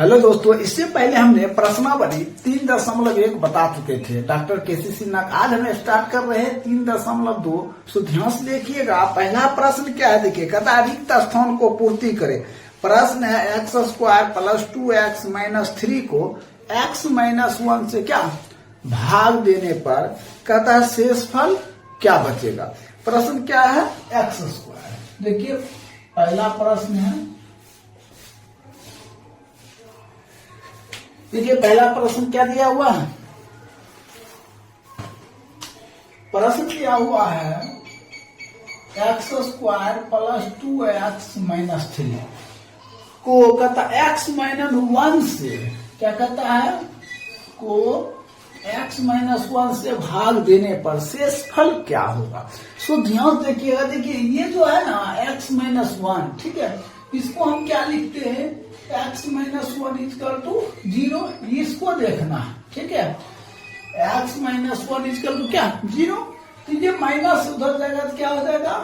Hello दोस्तों, इससे पहले हमने प्रश्नावली 3.1 बता चुके थे डॉक्टर केसीसी नाग। आज हम स्टार्ट कर रहे हैं 3.2। सो ध्यान से देखिएगा। पहला प्रश्न क्या है, देखिए, कहता है रिक्त स्थान को पूर्ति करे। प्रश्न है x² + 2x - 3 को x - 1 से क्या भाग देने पर कहता है शेषफल क्या बचेगा। प्रश्न क्या है, x²। देखिए पहला प्रश्न है, देखिए पहला प्रश्न क्या दिया हुआ है। प्रश्न दिया हुआ है x² + 2x - 3 को कहता x - 1 से क्या कहता है, को x - 1 से भाग देने पर शेषफल क्या होगा। सो ध्यान देखिएगा। देखिए ये जो है ना x - 1, ठीक है, इसको हम क्या लिखते हैं, x - 1 = 0। इसको देखना है, ठीक है। x - 1 = क्या, 0। तो ये माइनस उधर जाएगा तो क्या हो जाएगा,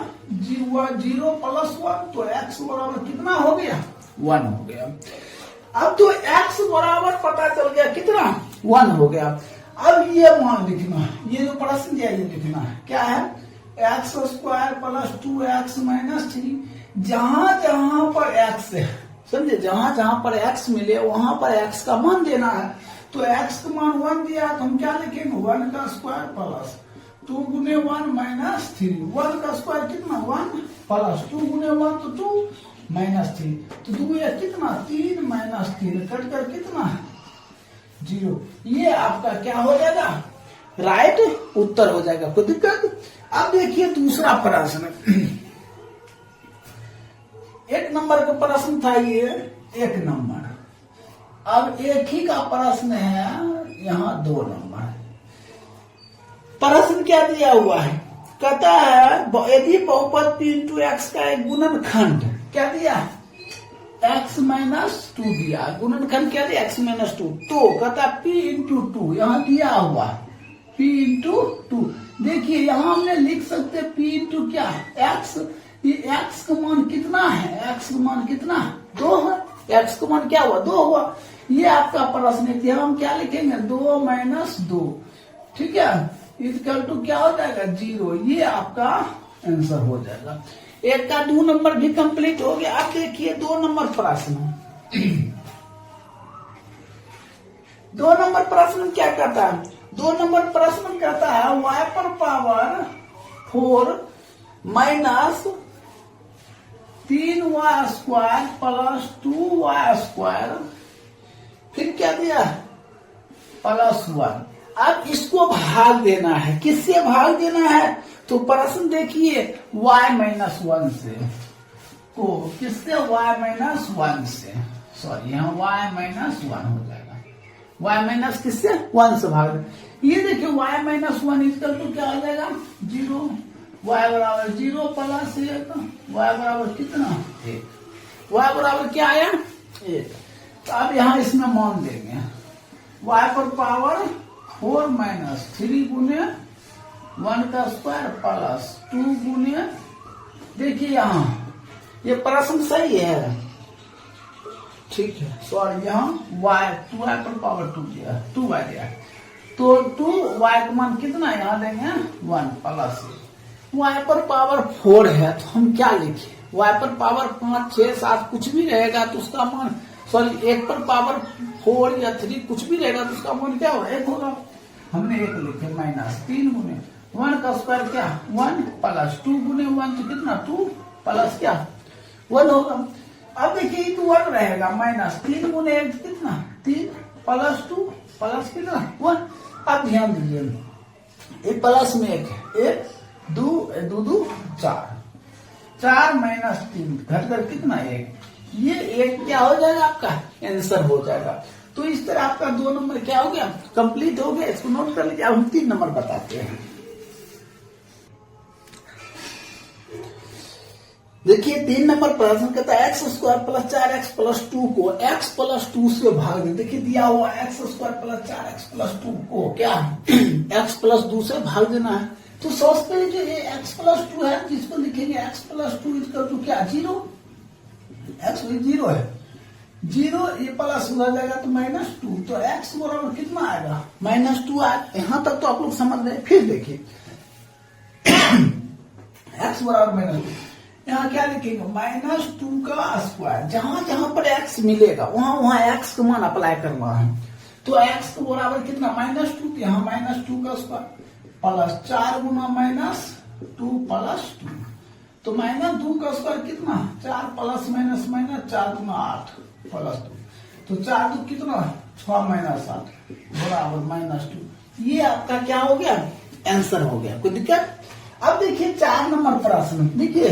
0 + 1, तो x बराबर कितना हो गया, 1 हो गया। अब तो x बराबर पता चल गया कितना, 1 हो गया। अब ये मान लिखना है, ये जो प्रश्न दिया ये लिखना है, क्या है, x² + 2x - 3। जहां जहां पर x है, समझे, जहां जहां पर x मिले वहां पर x का मान देना है। तो x का मान 1 दिया तो हम क्या लिखेंगे, 1 का स्क्वायर प्लस 2 गुने 1 - 3। 1 का स्क्वायर कितना, 1 प्लस 2 गुने 1 तो 2 - 3। तो 2 या कितना, 3 - 3 कट कर कितना, 0। ये आपका क्या हो जाएगा, राइट उत्तर हो जाएगा, कोई दिक्कत। अब देखिए दूसरा प्रश्न, 1 नंबर का प्रश्न था ये, 1 नंबर। अब एक ही का प्रश्न है, यहाँ 2 नंबर। प्रश्न क्या दिया हुआ है, कहता है यदि बहुपद p × x का एक गुणनखंड क्या दिया, x - 2 दिया, गुणनखंड क्या दिया, x - 2। तो कहता है p × 2, यहाँ दिया हुआ p × 2। देखिए यहाँ हमने लिख सकते p × क्या, x। ये x का मान कितना है, x का मान कितना, 2 है। x का मान क्या हुआ, 2 हुआ। ये आपका प्रश्न है, हम क्या लिखेंगे, 2 - 2, ठीक है, इक्वल टू क्या हो जाएगा, 0। ये आपका आंसर हो जाएगा। 1 का 2 नंबर भी कंप्लीट हो गया। अब देखिए 2 नंबर प्रश्न, 2 नंबर प्रश्न क्या कहता है, 2 नंबर प्रश्न कहता है y पर पावर 4 - 3y² + 2y², फिर क्या दिया, +1। अब इसको भाग देना है, किससे भाग देना है, तो प्रश्न देखिए y - 1 से, को किससे, y - 1 से, सॉरी यहाँ y - 1 हो जाएगा। y - किससे, 1 से भाग। ये देखिए y - 1 = क्या हो जाएगा, 0। y बराबर 0 + 1, y बराबर कितना, 1। y बराबर क्या आया, 1। तो अब यहाँ इसमें मान देंगे, y पर पावर 4 - 3 गुने 1 का स्क्वायर प्लस 2 गुने, देखिए यहाँ ये प्रश्न सही है, ठीक है, सॉरी यहाँ y पर पावर 2 दिया, 2y दिया, तो 2y का मान कितना, यहाँ देंगे 1 + 1। y पर पावर 4 है तो हम क्या लिखे, y पर पावर 5, 6, 7 कुछ भी रहेगा तो उसका मान, सॉरी 1 पर पावर 4 या 3 कुछ भी रहेगा तो उसका मान क्या होगा, 1 होगा। हमने 1 लिखे, -3 गुने 1 का स्क्वायर क्या, 1 + 2 गुने 1 तो कितना, 2 प्लस क्या, 1 होगा। अब देखिए तो 1 रहेगा, -3 गुने 1 कितना, 3 + 2 प्लस कितना, 1। अब ध्यान दीजिए ये प्लस में 1 है, 1 2 2 4, 4 - 3 घटकर कितना, 1। ये 1 क्या हो जाएगा, आपका आंसर हो जाएगा। तो इस तरह आपका 2 नंबर क्या हो गया, कंप्लीट हो गया। इसको नोट कर लीजिए। अब हम 3 नंबर बताते हैं। देखिए 3 नंबर प्रश्न कहता है x² + 4x + 2 को x + 2 से भाग दे। देखिए दिया हुआ x² + 4x + 2 को क्या x + 2 से भाग देना है। तो सबसे पहले जो ये x + 2 है, जिसको लिखेंगे x + 2 = क्या, 0। x 0 है, जीरो, ये प्लस उधर जाएगा तो -2, तो x बराबर कितना आएगा? -2 आएगा। यहां तक तो आप लोग समझ रहे हैं। फिर देखिए x बराबर -2, यहाँ क्या लिखेंगे? -2 का स्क्वायर। जहां जहां पर x मिलेगा वहां वहां x का मान अप्लाई करना है। तो x के बराबर कितना? -2, यहाँ -2 का स्क्वायर प्लस 4 गुना -2 प्लस 2, तो -2 का स्क्वायर कितना? 4 प्लस माइनस माइनस 4 गुना 8 प्लस 2, तो 4 2 कितना? 6 माइनस 8 बराबर -2। ये आपका क्या हो गया? आंसर हो गया। कोई दिक्कत? अब देखिए 4 नंबर प्रश्न, देखिए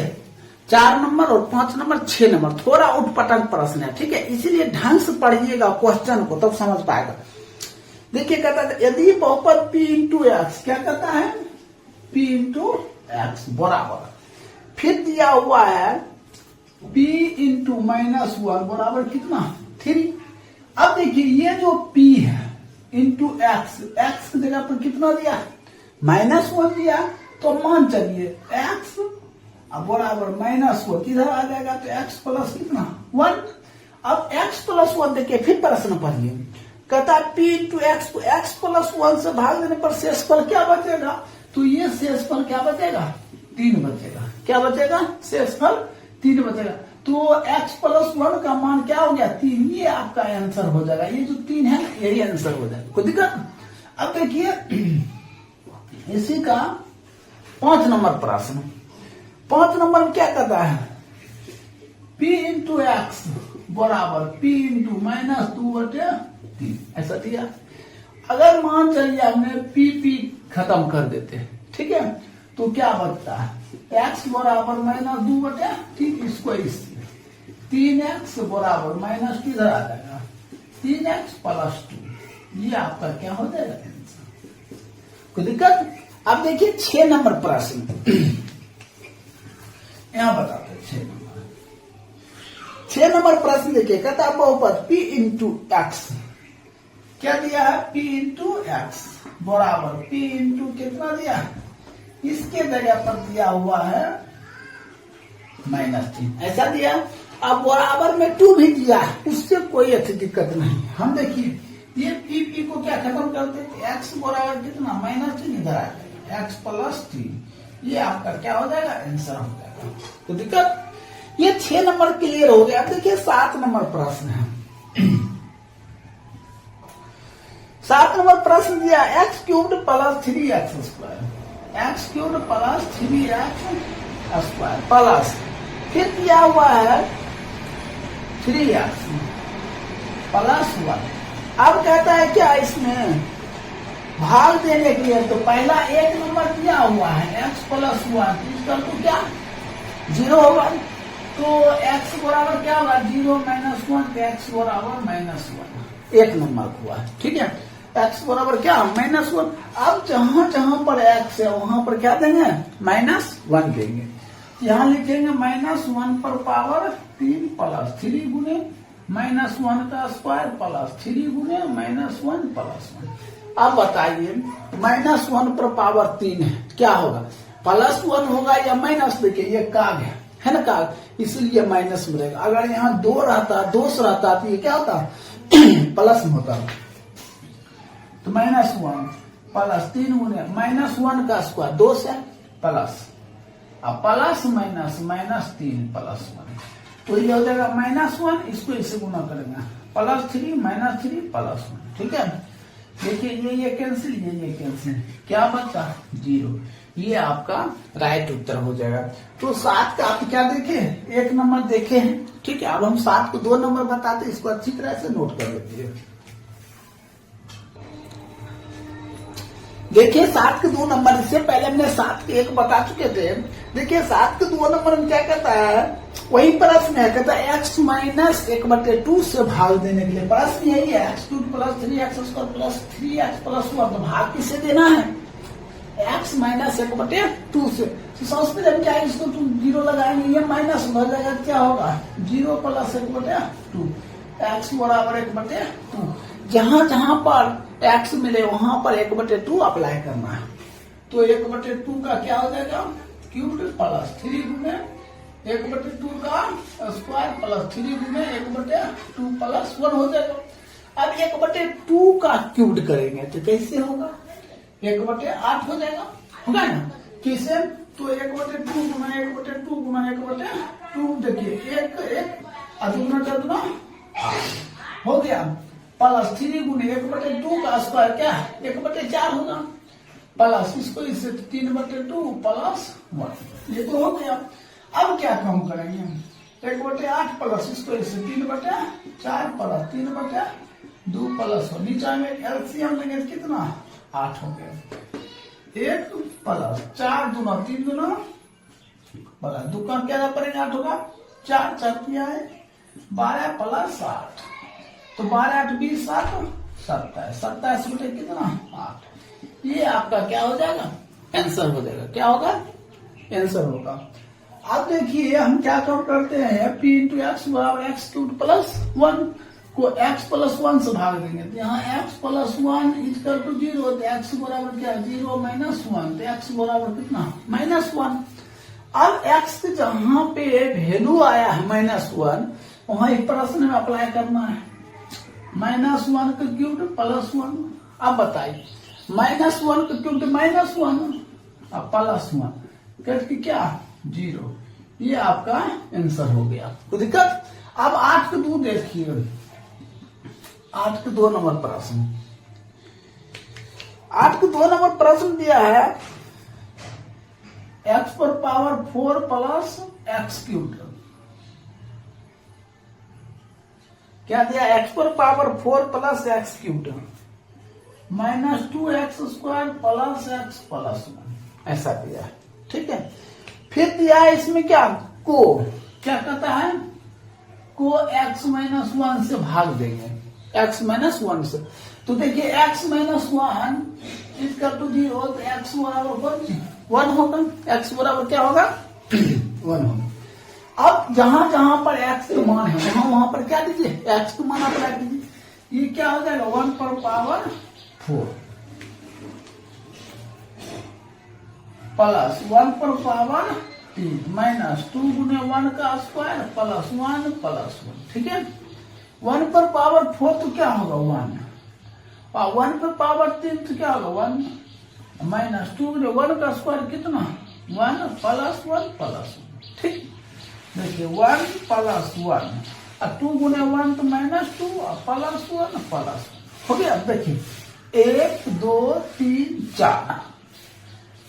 4 नंबर और 5 नंबर 6 नंबर थोड़ा उठपटांग प्रश्न है, ठीक है, इसीलिए ढंग से पढ़िएगा क्वेश्चन को, तब समझ पाएगा। देखिए कहता है यदि बहुपद p इंटू एक्स, क्या कहता है? p इंटू एक्स बराबर, फिर दिया हुआ है p इंटू -1 बराबर कितना? 3। अब देखिए ये जो p है इंटू एक्स, एक्स की जगह पर कितना दिया? -1 दिया, तो मान चलिए x अब बराबर -1 किधर आ जाएगा? तो x प्लस कितना? 1। अब x प्लस 1 देखिए, फिर प्रश्न पढ़िए, कहता है p इंटू एक्स को x प्लस 1 से भाग देने पर शेषफल क्या बचेगा? तो ये शेषफल क्या बचेगा? 3 बचेगा। क्या बचेगा? शेषफल 3 बचेगा। तो x प्लस 1 का मान क्या हो गया? 3। ये आपका आंसर हो जाएगा। ये जो 3 है यही आंसर हो जाएगा। कोई दिक्कत? अब देखिए इसी का 5 नंबर प्रश्न, 5 नंबर में क्या कहता है? p इंटू एक्स बराबर p इंटू -2/3, ऐसा दिया। अगर मान चलिए हमने p खत्म कर देते हैं, ठीक है, तो क्या बचता है? x बराबर -2/3, इसको इससे 3x बराबर माइनस किधर आ जाएगा? 3x plus 2। ये आपका क्या हो जाएगा? आंसर। कोई दिक्कत? अब देखिए 6 नंबर प्रश्न यहां बताते हैं। 6 नंबर प्रश्न देखिए, कहता है बहुपद p इंटू एक्स, क्या दिया है? p इंटू एक्स बराबर p इंटू कितना दिया? इसके जगह पर दिया हुआ है -3, ऐसा दिया। अब बराबर में 2 भी दिया है, उससे कोई अच्छी दिक्कत नहीं। हम देखिए ये p को क्या खत्म करते हैं? x बराबर कितना? -3 इधर आ जाएगा, x प्लस 3। ये आपका क्या हो जाएगा? आंसर हो जाएगा। तो दिक्कत? ये 6 नंबर क्लियर हो गया। देखिए 7 नंबर प्रश्न है। 7 नंबर प्रश्न दिया x cubed plus 3x square, x cubed plus 3x square plus, फिर दिया हुआ है 3x प्लस 1। अब कहता है क्या इसमें भाग देने के लिए? तो पहला 1 नंबर दिया हुआ है x प्लस 1, इसका तो क्या 0 होगा, तो x बराबर क्या होगा? 0 - 1, x बराबर -1, 1 नंबर हुआ, ठीक है। x बराबर क्या? -1। अब जहां जहां पर x है वहां पर क्या देंगे? -1 देंगे। यहाँ लिखेंगे -1 पर पावर 3 प्लस 3 गुने -1 का स्क्वायर प्लस 3 गुने -1 प्लस 1। अब बताइए -1 पर पावर 3 है, क्या होगा? +1 होगा या माइनस? देखिए ये काग है ना, काग, इसलिए माइनस में रहेगा। अगर यहाँ 2 रहता, 2 रहता तो ये क्या होता? प्लस में होता। तो -1 प्लस 3 गुने -1 का स्क्वायर 2 से प्लस, अब प्लस माइनस -3 प्लस 1, तो ये हो जाएगा -1, इसको इससे गुना करेंगे +3 -3 प्लस 1, ठीक है। देखिए ये कैंसिल, ये कैंसिल, क्या बचा? 0। ये आपका राइट उत्तर हो जाएगा। तो 7 का आप क्या देखे? 1 नंबर देखे हैं, ठीक है। अब हम 7 को 2 नंबर बताते, इसको अच्छी तरह से नोट कर लेते हैं। देखिए 7 के 2 नंबर, इससे पहले हमने 7 के 1 बता चुके थे। देखिए 7 के 2 नंबर में क्या कहता है? वही प्रश्न है, कहता है x माइनस 1/2 से भाग देने के लिए। प्रश्न यही है, x³ plus 3x square plus 3x plus 1, तो भाग किससे देना है? x माइनस 1/2 से। तो समझते हैं क्या? इसको तुम 0 लगाएंगे, ये माइनस हो जाएगा, क्या होगा? 0 प्लस 1/2, x बराबर 1/2। जहां जहां पर x मिले वहां पर 1/2 अप्लाई करना है। तो 1/2 का क्या हो जाएगा? क्यूब्ड प्लस 3 गुने 1/2 का स्क्वायर प्लस 3 गुने 1/2 प्लस 1 हो जाएगा। अब 1/2 का क्यूब करेंगे तो कैसे होगा? 1/8 हो जाएगा, होगा ना? किसे? तो 1/2 गुना 1/2 गुना 1/2 देखिए 1 अदुना हो गया, प्लस 3 गुने 1/2 का स्क्वायर क्या 1/4 होगा, प्लस इसको इससे 3/2 प्लस 1, ये तो हो गया। अब क्या कम करेंगे? 1/8 प्लस इसको इससे 3/4 प्लस 3/2 प्लस 1, नीचे में एलसीएम लेंगे कितना 8 हो गया। 1 प्लस 4 दूना 3 दूना प्लस 2 का क्या पड़ेगा 8 होगा, 4 4 किया है 12 प्लस 8, तो 12 8 20 7 27, 27 बटे कितना 8, ये आपका क्या हो जाएगा आंसर हो जाएगा। क्या होगा आंसर होगा। अब देखिए हम क्या काम करते हैं, p इंटू एक्स बराबर एक्स क्यूब प्लस 1 को x प्लस 1 से भाग देंगे, तो यहाँ x प्लस 1 इक्वल टू 0, तो x बराबर क्या 0 माइनस 1, तो x बराबर कितना -1। अब x के जहां पे वैल्यू आया है -1, वहां एक प्रश्न में अप्लाई करना है, -1 का क्यूब प्लस 1। अब बताइए -1 का क्यूब -1 अब प्लस 1 करके क्या 0, ये आपका आंसर हो गया। कोई दिक्कत? अब 8 के 2 देखिए, 8 के 2 नंबर प्रश्न, 8 के 2 नंबर प्रश्न दिया है x पर पावर 4 प्लस एक्स क्यूब, क्या दिया x पर power 4 plus x cube -2x² plus x plus 1, ऐसा दिया है, ठीक है। फिर दिया है इसमें क्या क्या कहता है को x माइनस 1 से भाग देंगे, x माइनस 1 से, तो देखिए x माइनस 1 इक्वल टू 0, तो x बराबर 1 होगा, x बराबर क्या होगा 1 होगा। अब जहां जहां पर x का मान है वहां वहां पर क्या दीजिए x का मान अप्लाई कीजिए, ये क्या हो जाएगा 1 पर पावर 4 प्लस 1 पर पावर 3 माइनस 2 गुने 1 का स्क्वायर प्लस 1 प्लस 1, ठीक है। 1 पर पावर 4 तो क्या होगा 1, और 1 पर पावर 3 तो क्या होगा 1 माइनस 2 गुने 1 का स्क्वायर कितना 1 प्लस 1 प्लस 1, ठीक। देखिए 1 प्लस 1 और 2 गुने 1 तो -2 और प्लस 1 प्लस 1 हो गया। देखिए 1 2 3 4,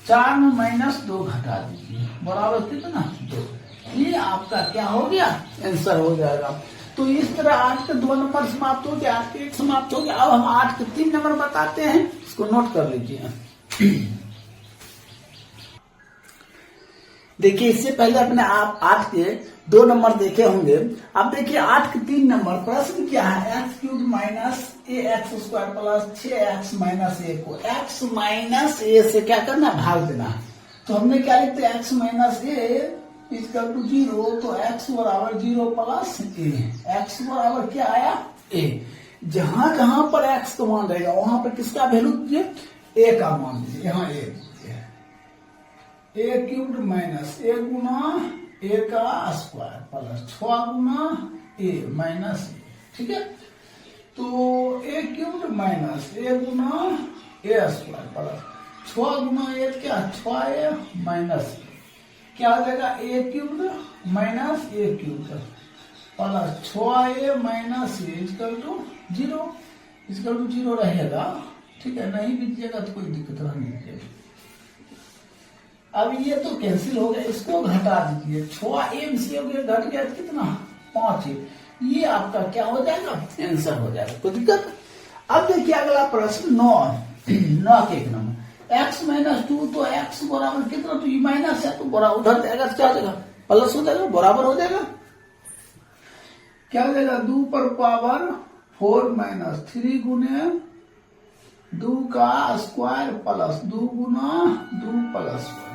4 में -2 घटा दीजिए बराबर कितना 2, ये आपका क्या हो गया आंसर हो जाएगा। तो इस तरह 8 के 2 नंबर समाप्त हो गया, 8 के 1 समाप्त हो गया। अब हम 8 के 3 नंबर बताते हैं, इसको नोट कर लीजिए। देखिए इससे पहले अपने आप 8 के 2 नंबर देखे होंगे। अब देखिए 8 के 3 नंबर प्रश्न क्या है, x cube minus ax² plus 6x minus a को x माइनस a से क्या करना है भाग देना है। तो हमने क्या लिखते हैं x minus a equal to 0, तो x बराबर 0 प्लस a, x बराबर क्या आया a। जहां जहां पर x का मान रहेगा वहां पर किसका वैल्यू दीजिए a का मान दीजिए, यहाँ a क्यूब माइनस a गुना a का स्क्वायर प्लस 6 गुना a माइनस a, ठीक है। तो a क्यूब माइनस a गुना a स्क्वायर प्लस 6 गुना a क्या 6a माइनस a, क्या हो जाएगा a cube minus a cube plus 6a minus a equal to 0 रहेगा, ठीक है। नहीं बीतिएगा तो कोई दिक्कत नहीं है। अब ये तो कैंसिल हो गया, इसको घटा दीजिए, 6a से हो गया घट गया कितना 5a, ये आपका क्या हो जाएगा आंसर हो जाएगा, कोई दिक्कत। अब देखिए अगला प्रश्न 9 के 1 नंबर, x माइनस 2, तो x बराबर कितना, तो ये माइनस है तो बराबर उधर जाएगा तो क्या हो जाएगा प्लस हो जाएगा, बराबर हो जाएगा। क्या हो जाएगा 2 पर पावर 4 माइनस 3 गुने 2 का स्क्वायर प्लस 2 गुना 2 प्लस 1,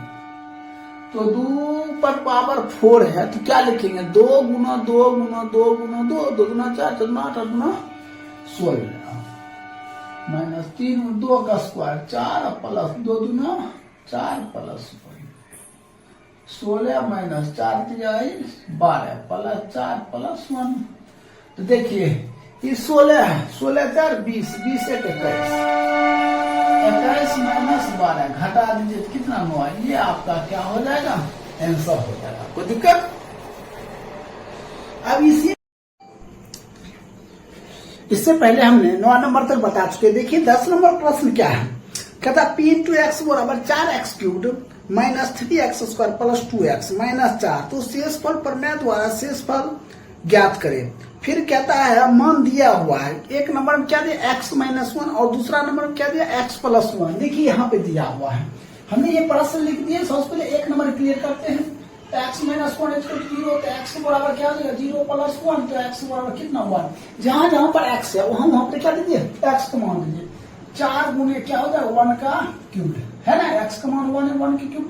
तो 2 पर पावर 4 है तो क्या लिखेंगे 2 गुना 2 गुना 2 गुना 2, 2 गुना 4, 4 गुना 8, 8 गुना 16 माइनस 3 2 का स्क्वायर 4 प्लस 2 गुना 4 प्लस 1 16 माइनस 4 12 प्लस 4 प्लस 1। तो देखिए ये 16 है, 16 4 20, 20 1 21, 21 माइनस 12 घटा दीजिए कितना 9। ये आपका क्या हो जाएगा, आंसर हो जाएगा। कोई दिक्कत? अब इससे पहले हमने 9 नंबर तक बता चुके। देखिए 10 नंबर प्रश्न क्या है, कहता P इंटू एक्स बराबर 4x cube minus 3x square plus 2x minus 4। तो शेषफल प्रमेय द्वारा शेषफल ज्ञात करें। फिर कहता है मान दिया हुआ है, एक नंबर में क्या दिया x माइनस 1 और दूसरा नंबर में क्या दिया x प्लस 1। देखिए यहाँ पे दिया हुआ है, हमने ये प्रश्न लिख दिया। सबसे पहले एक नंबर क्लियर करते हैं। x माइनस 1 इक्वल टू 0, तो x के बराबर क्या हो जाएगा 0 प्लस 1, तो x के बराबर कितना 1। जहां जहां पर x है वहां पर क्या दीजिए x का मान दीजिए। 4 गुने क्या हो जाएगा 1 का क्यूब है ना, x का मान 1 है, 1 की क्यूब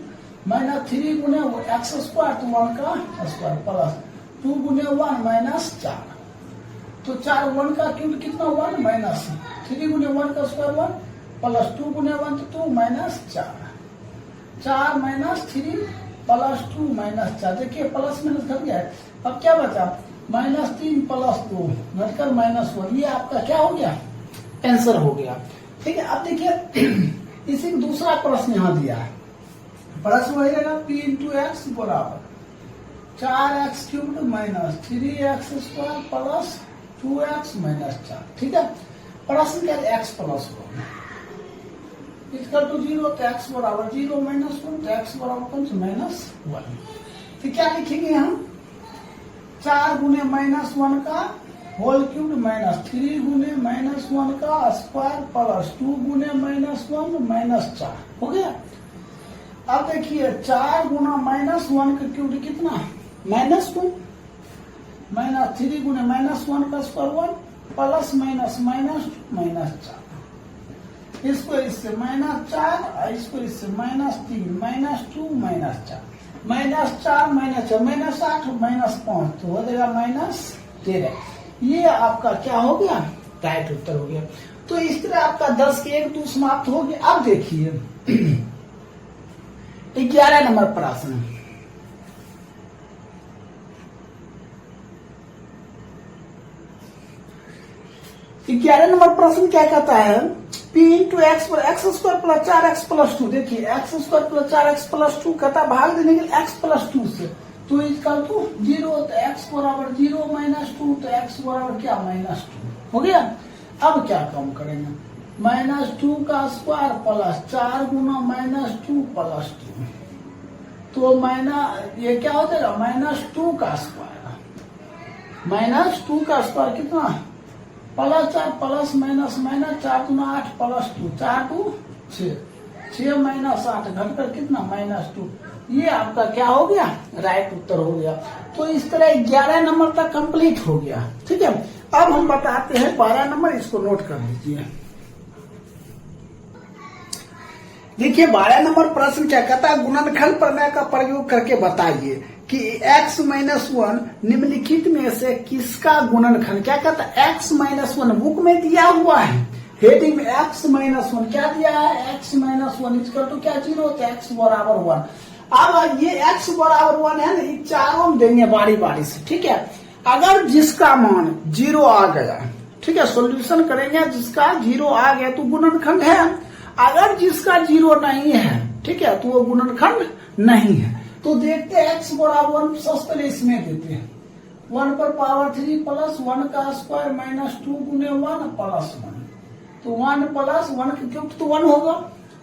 माइनस 3 गुने x स्क्वायर तो 1 का स्क्वायर प्लस 2 गुने 1 माइनस 4। तो 4 1 का क्यूब कितना 1 माइनस 3 गुने 1 का स्क्वायर 1 प्लस 2 गुने 1 तो 2 माइनस 4, 4 माइनस 3 प्लस 2 माइनस 4। देखिए प्लस माइनस घट गया है। अब क्या बचा माइनस 3 प्लस 2 घटकर माइनस 1। ये आपका क्या हो गया, आंसर हो गया। ठीक है, अब देखिए इसी दूसरा प्रश्न यहाँ दिया है। प्रश्न वही रहेगा P इंटू एक्स बराबर 4x cube minus 3x square plus 2x minus 4। ठीक है, प्रश्न क्या है x प्लस 1 इक्वल टू 0, तो x बराबर 0 माइनस 1, तो x बराबर माइनस 1। तो क्या लिखेंगे हम 4 गुने माइनस 1 का होल क्यूब माइनस 3 गुने माइनस 1 का स्क्वायर प्लस 2 गुने माइनस 1 माइनस 4 हो गया। अब देखिए 4 गुना माइनस 1 का क्यूब कितना माइनस 1 माइनस 3 गुने माइनस 1 का square 1 plus minus minus 2 minus 4। इसको इससे माइनस 4, इसको इससे minus 3 minus 2 minus 4, minus 4 minus 4 minus 8 minus 5, तो हो जाएगा माइनस 13। ये आपका क्या हो गया, राइट उत्तर हो गया। तो इस तरह आपका 10 के 1 2 समाप्त हो गया। अब देखिए 11 नंबर प्रश्न, क्या कहता है P इंटू एक्स पर x square plus 4x plus 2। देखिए x square plus 4x plus 2 कहता भाग देने के लिए x प्लस 2 से, तो इक्वल टू 0, तो x बराबर 0 माइनस 2, तो x बराबर क्या माइनस 2 हो गया। अब क्या काम करेंगे माइनस 2 का स्क्वायर प्लस 4 गुना माइनस 2 प्लस 2, तो माइनस ये क्या हो जाएगा माइनस 2 का स्क्वायर, माइनस 2 का स्क्वायर कितना प्लस 4 प्लस माइनस माइनस 4 गुना 8 प्लस 2, 4 2 6, 6 माइनस 8 घटकर कितना माइनस 2। ये आपका क्या हो गया, राइट उत्तर हो गया। तो इस तरह 11 नंबर तक कंप्लीट हो गया। ठीक है, अब हम बताते हैं 12 नंबर, इसको नोट कर लीजिए। देखिए 12 नंबर प्रश्न क्या कहता है, गुणनखंड प्रमेय का प्रयोग करके बताइए कि x माइनस 1 निम्नलिखित में से किसका गुणनखंड। क्या कहता है x माइनस 1 बुक में दिया हुआ है, हेडिंग में x माइनस 1 क्या दिया है, x माइनस 1 इक्वल टू क्या 0, तो x बराबर 1। अब ये x बराबर 1 है ना, ये चारों देंगे बारी बारी से। ठीक है, अगर जिसका मान 0 आ गया, ठीक है सोल्यूशन करेंगे, जिसका 0 आ गया तो गुणनखंड है, अगर जिसका 0 नहीं है ठीक है तो वो गुणनखंड नहीं है। तो देखते हैं x बराबर सबसे पहले इसमें देते हैं 1 पर पावर 3 प्लस 1 का स्क्वायर माइनस 2 गुने 1 प्लस 1, तो 1 प्लस 1 का क्यूब तो 1 होगा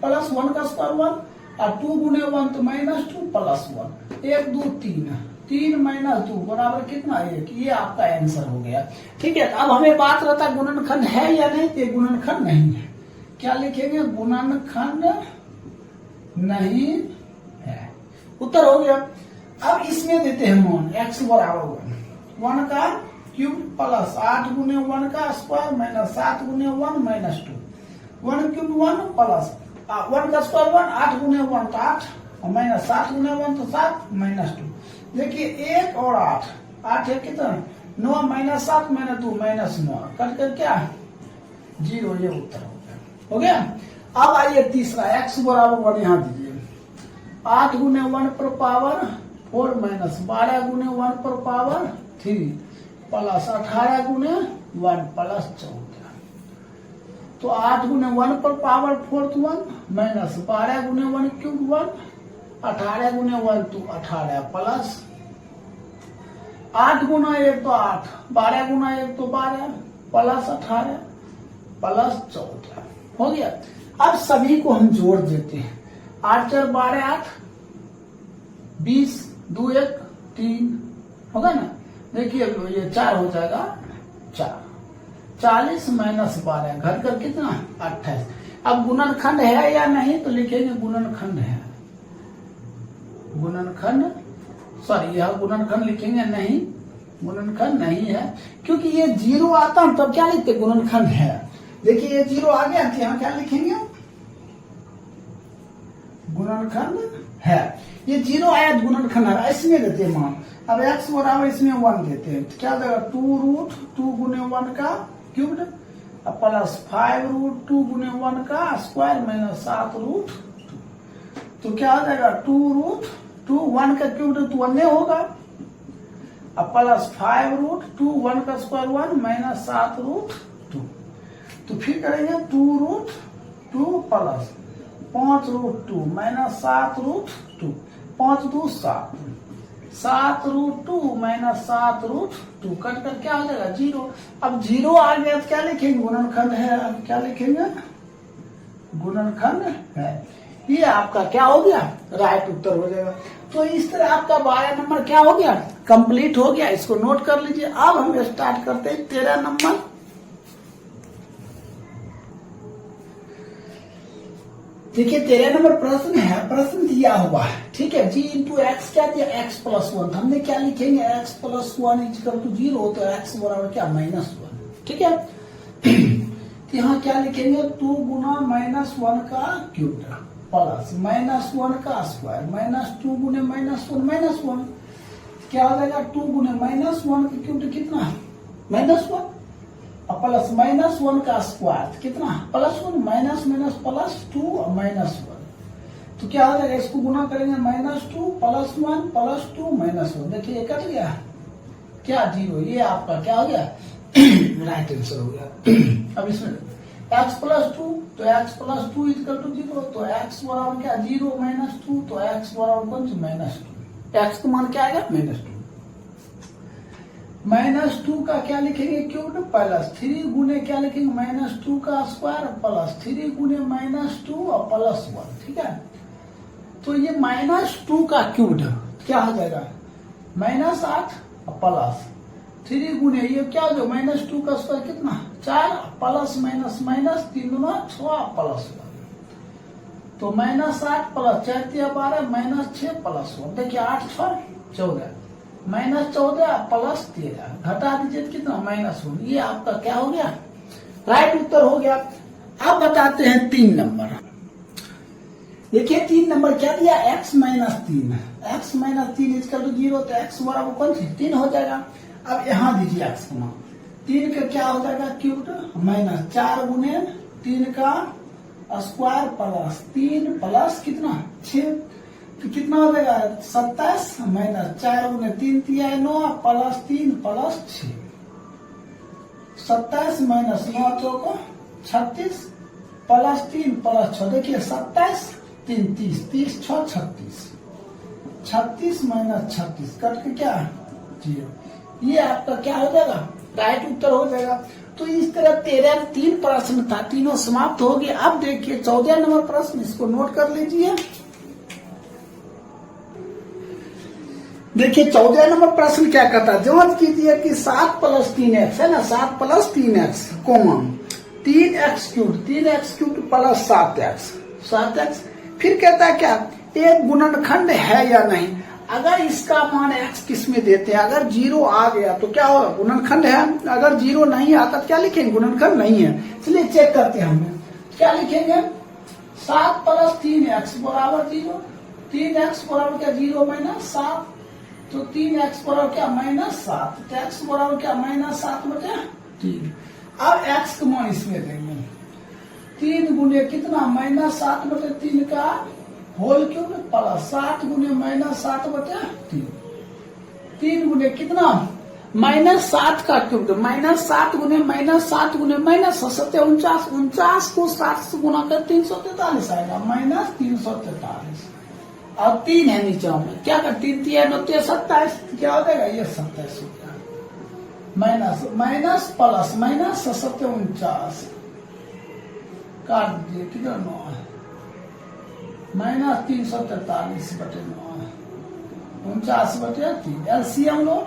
प्लस 1 का स्क्वायर 1 और 2 गुने 1 तो माइनस 2 प्लस 1, 1 2 3, 3 माइनस 2 बराबर कितना 1। ये आपका आंसर हो गया। ठीक है, अब हमें बात रहता है गुणनखंड है या नहीं, तो गुणनखंड नहीं है। क्या लिखेंगे, गुणनखंड नहीं है, उत्तर हो गया। अब इसमें देते हैं मान x बराबर 1 का क्यूब प्लस 8 गुने 1 का स्क्वायर माइनस 7 गुने 1 माइनस 2, 1 क्यूब 1 प्लस 1 का स्क्वायर 1, 8 गुने 1 तो 8 और माइनस 7 गुने 1 तो 7 माइनस 2। देखिए 1 और 8, 8 है कितना 9 माइनस 7 माइनस 2 माइनस 9 कट कर क्या 0, ये उत्तर हो गया। अब आइए तीसरा x बराबर 1 यहाँ दीजिए। 8 गुने 1 पर पावर 4 माइनस 12 गुने 1 पर पावर 3 प्लस 18 गुने 1 प्लस 14। तो 8 गुने 1 पर पावर 4 तो 1 माइनस 12 गुने 1 क्यूब 1 18 गुने 1 तो 18 प्लस 8 गुना 1 तो 8 12 गुना 1 तो 12 प्लस 18 प्लस 14 हो गया। अब सभी को हम जोड़ देते हैं। 8 4 12 8 20 2 1 3 होगा ना। देखिए ये 4 हो जाएगा 4 40 माइनस 12 घर कर कितना 28। अब गुणनखंड है या नहीं तो लिखेंगे गुणनखंड है। गुणनखंड सॉरी यह गुणनखंड लिखेंगे नहीं, गुणनखंड नहीं है क्योंकि ये 0 आता है तब क्या लिखते गुणनखंड है। देखिए ये 0 आ गया तो यहाँ क्या लिखेंगे गुणनखंड है। ये 0 आया तो गुणनखंड है इसमें देते हैं मान। अब x बराबर इसमें 1 देते हैं तो क्या देगा 2 रूट 2 गुने 1 का क्यूब्ड प्लस 5 रूट 2 गुने 1 का स्क्वायर माइनस 7 रूट 2। तो क्या हो जाएगा 2 रूट 2 1 का क्यूब्ड तो 1 होगा अब प्लस 5 रूट 2 1 का स्क्वायर 1 माइनस 7 रूट 2। तो फिर करेंगे 2 root 2 plus 5 root 2 minus 7 root 2 5 2 7 7 root 2 minus 7 root 2 cut कर क्या हो जाएगा 0। अब 0 आ गया तो क्या लिखेंगे गुणनखंड है। अब क्या लिखेंगे गुणनखंड है। ये आपका क्या हो गया राइट उत्तर हो जाएगा। तो इस तरह आपका 12 नंबर क्या हो गया कंप्लीट हो गया। इसको नोट कर लीजिए। अब हम स्टार्ट करते हैं 13 नंबर। देखिए 13 नंबर प्रश्न है। प्रश्न दिया हुआ है ठीक है g इंटू एक्स क्या दिया x प्लस 1। हमने क्या लिखेंगे x प्लस 1 इक्वल टू 0 तो x बराबर क्या माइनस 1 ठीक है। तो यहाँ क्या लिखेंगे 2 गुना माइनस 1 का क्यूब प्लस माइनस 1 का स्क्वायर माइनस 2 गुने माइनस 1 माइनस 1 क्या हो जाएगा 2 गुने माइनस 1 का क्यूब कितना माइनस 1 प्लस माइनस 1 का स्क्वायर कितना प्लस 1 माइनस माइनस प्लस 2 और माइनस 1। तो क्या हो जाएगा इसको गुना करेंगे माइनस 2 प्लस 1 प्लस 2 माइनस 1। देखिए कट गया क्या 0। ये आपका क्या हो गया राइट आंसर हो गया। अब इसमें x प्लस 2 तो x प्लस 2 इक्वल टू 0 तो x बराबर क्या 0 माइनस 2 तो x बराबर कौन सी माइनस 2। x का मान क्या आएगा माइनस 2। माइनस 2 का क्या लिखेंगे क्यूब प्लस 3 गुने क्या लिखेंगे माइनस 2 का स्क्वायर प्लस 3 गुने माइनस 2 और प्लस 1 ठीक है। तो ये माइनस 2 का क्यूब क्या हो जाएगा माइनस 8 प्लस 3 गुने ये क्या हो जाएगा माइनस 2 का स्क्वायर कितना 4 प्लस माइनस माइनस 3 गुना 6 प्लस 1। तो माइनस 8 प्लस 4 3 12 माइनस 6 प्लस 1। देखिए 8 6 14 माइनस 14 प्लस 13 घटा दीजिए कितना माइनस 1। ये आपका क्या हो गया राइट उत्तर हो गया। अब बताते हैं 3 नंबर। देखिए 3 नंबर क्या दिया x minus 3 x minus 3 equal to 0 तो x बराबर कौन सी 3 हो जाएगा। अब यहाँ दीजिए x का मान 3 का क्या हो जाएगा क्यूब माइनस 4 गुने 3 का स्क्वायर प्लस 3 प्लस कितना 6 तो कितना हो जाएगा 27 माइनस 4 गुने 3 3 9 प्लस 3 प्लस 6 27 माइनस 9 चौको 36 प्लस 3 प्लस 6। देखिए 27 3 30 30 6 36 36 माइनस 36 कट के क्या 0। ये आपका क्या हो जाएगा राइट उत्तर हो जाएगा। तो इस तरह 13 3 प्रश्न था तीनों समाप्त हो गए। अब देखिए 14 नंबर प्रश्न इसको नोट कर लीजिए। देखिए 14 नंबर प्रश्न क्या करता है जांच कीजिए कि 7 प्लस 3x है ना 7 plus 3x common 3x cube plus 7x फिर कहता है क्या एक गुणनखंड है या नहीं। अगर इसका मान x किस में देते हैं अगर 0 आ गया तो क्या होगा गुणनखंड है। अगर 0 नहीं आता तो क्या लिखेंगे गुणनखंड नहीं है। इसलिए चेक करते हैं हम क्या लिखेंगे 7 प्लस 3x बराबर 0 3x बराबर क्या 0 माइनस 7 तो 3x बराबर क्या माइनस 7 तो x बराबर क्या माइनस 7 बटे 3। अब x का मान इसमें देंगे 3 गुने कितना माइनस 7 बटे 3 का होल क्यूब प्लस 7 गुने माइनस 7 बटे 3, 3 गुने कितना माइनस 7 का क्यूब, माइनस 7 गुने माइनस 7 गुने माइनस 49, 49 को 7 से गुना कर 343 आएगा, माइनस 343। और 3 है नीचे में, क्या कर 3 3 9 27, क्या हो जाएगा ये 27 हो गया, माइनस माइनस प्लस माइनस 49 काट दीजिए, कितना 9 है, माइनस 343 बटे 9 है, 49 बटे 3, एलसीएम लो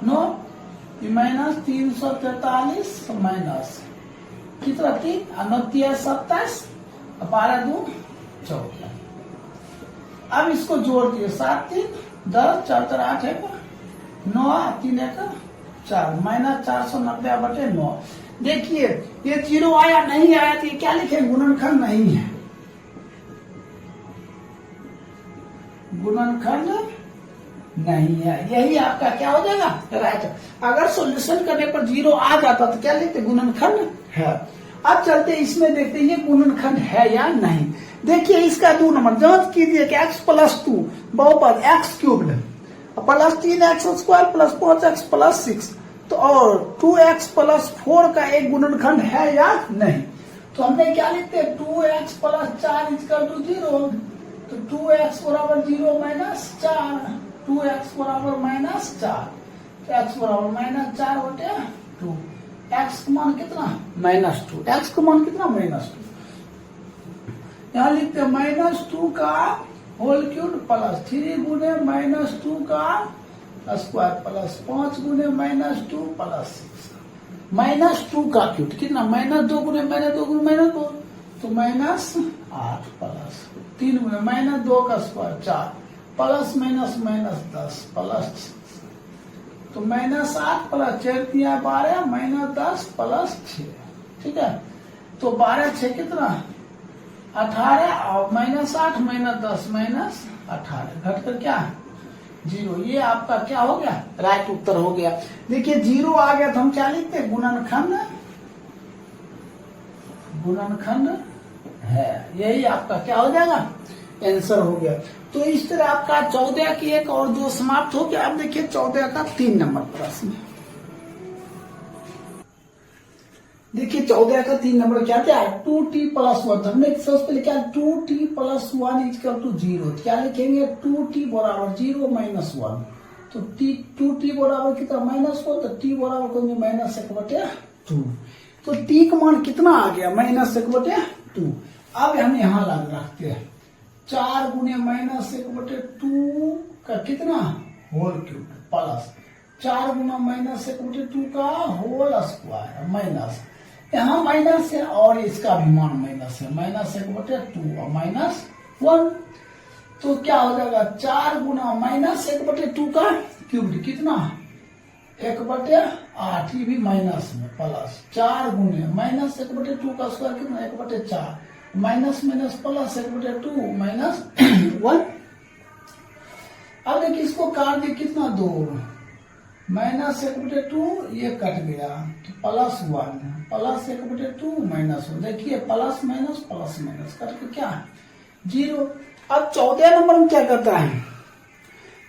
9, माइनस 343 माइनस कितना 3 और 9 3 27, 12 2 14। अब इसको जोड़ दिए, 7 3 10 4 4 8 है 9 3 1 4, माइनस 490 बटे 9। देखिए ये 0 आया नहीं आया तो ये क्या लिखे, गुणनखंड नहीं है, गुणनखंड नहीं है, यही आपका क्या हो जाएगा राइट। अगर सॉल्यूशन करने पर 0 आ जाता तो क्या लिखते, गुणनखंड है। अब चलते इसमें देखते हैं ये गुणनखंड है या नहीं। देखिए इसका 2 नंबर जांच कीजिए कि x प्लस 2 बहुपद x cubed plus 3x square plus 5x plus 6 तो और 2x प्लस 4 का एक गुणनखंड है या नहीं। तो हमने क्या लिखते हैं 2x प्लस 4 इक्वल टू 0, तो 2x बराबर 0 माइनस 4, 2x बराबर माइनस 4, तो x बराबर माइनस 4 बटे 2, x का मान कितना माइनस 2, x का मान कितना माइनस 2, यहाँ लिखते हैं माइनस 2 का होल क्यूब प्लस 3 गुने माइनस 2 का स्क्वायर प्लस 5 गुने माइनस 2 प्लस 6, माइनस 2 का क्यूब कितना माइनस 2 गुने माइनस 2 गुने माइनस 2, तो माइनस 8 प्लस 3 गुने माइनस 2 का square 4 plus minus minus 10 plus 6, तो माइनस 8 प्लस 4 3 12 माइनस 10 प्लस 6, ठीक है। तो 12 6 कितना 18 और माइनस 8 माइनस 10 माइनस 18 घटकर क्या 0, ये आपका क्या हो गया राइट उत्तर हो गया। देखिए 0 आ गया तो हम क्या लिखते हैं गुणनखंड, गुणनखंड है, यही आपका क्या हो जाएगा आंसर हो गया। तो इस तरह आपका 14 की एक और जो समाप्त हो गया। अब देखिए 14 का 3 नंबर प्रश्न, देखिए 14 का 3 नंबर क्या क्या है 2t प्लस 1, हमने सबसे पहले क्या 2t प्लस 1 इक्वल टू 0, क्या लिखेंगे 2t बराबर 0 माइनस 1, तो 2t बराबर कितना माइनस 1, तो t बराबर करेंगे माइनस 1 बटे 2, तो t का मान कितना आ गया माइनस 1 बटे 2। अब हम यहाँ लग रखते हैं 4 गुने माइनस 1 बटे 2 का कितना होल क्यूब प्लस 4 गुना माइनस 1 बटे 2 का होल स्क्वायर माइनस, यहाँ माइनस है और इसका भी मान माइनस है, माइनस 1 बटे 2 और माइनस 1, तो क्या हो जाएगा 4 गुना माइनस 1 बटे 2 का क्यूब कितना 1 बटे 8, ये भी माइनस में प्लस 4 गुने माइनस 1 बटे 2 का स्क्वायर कितना 1 बटे 4, माइनस माइनस प्लस 1 बटे 2 माइनस 1। अब देखिए इसको काट दिए कितना 2, माइनस 1 बटे 2 ये कट गया तो प्लस 1 प्लस 1 बटे 2 माइनस 1, देखिए प्लस माइनस कट के क्या 0। अब 14 नंबर में क्या करता है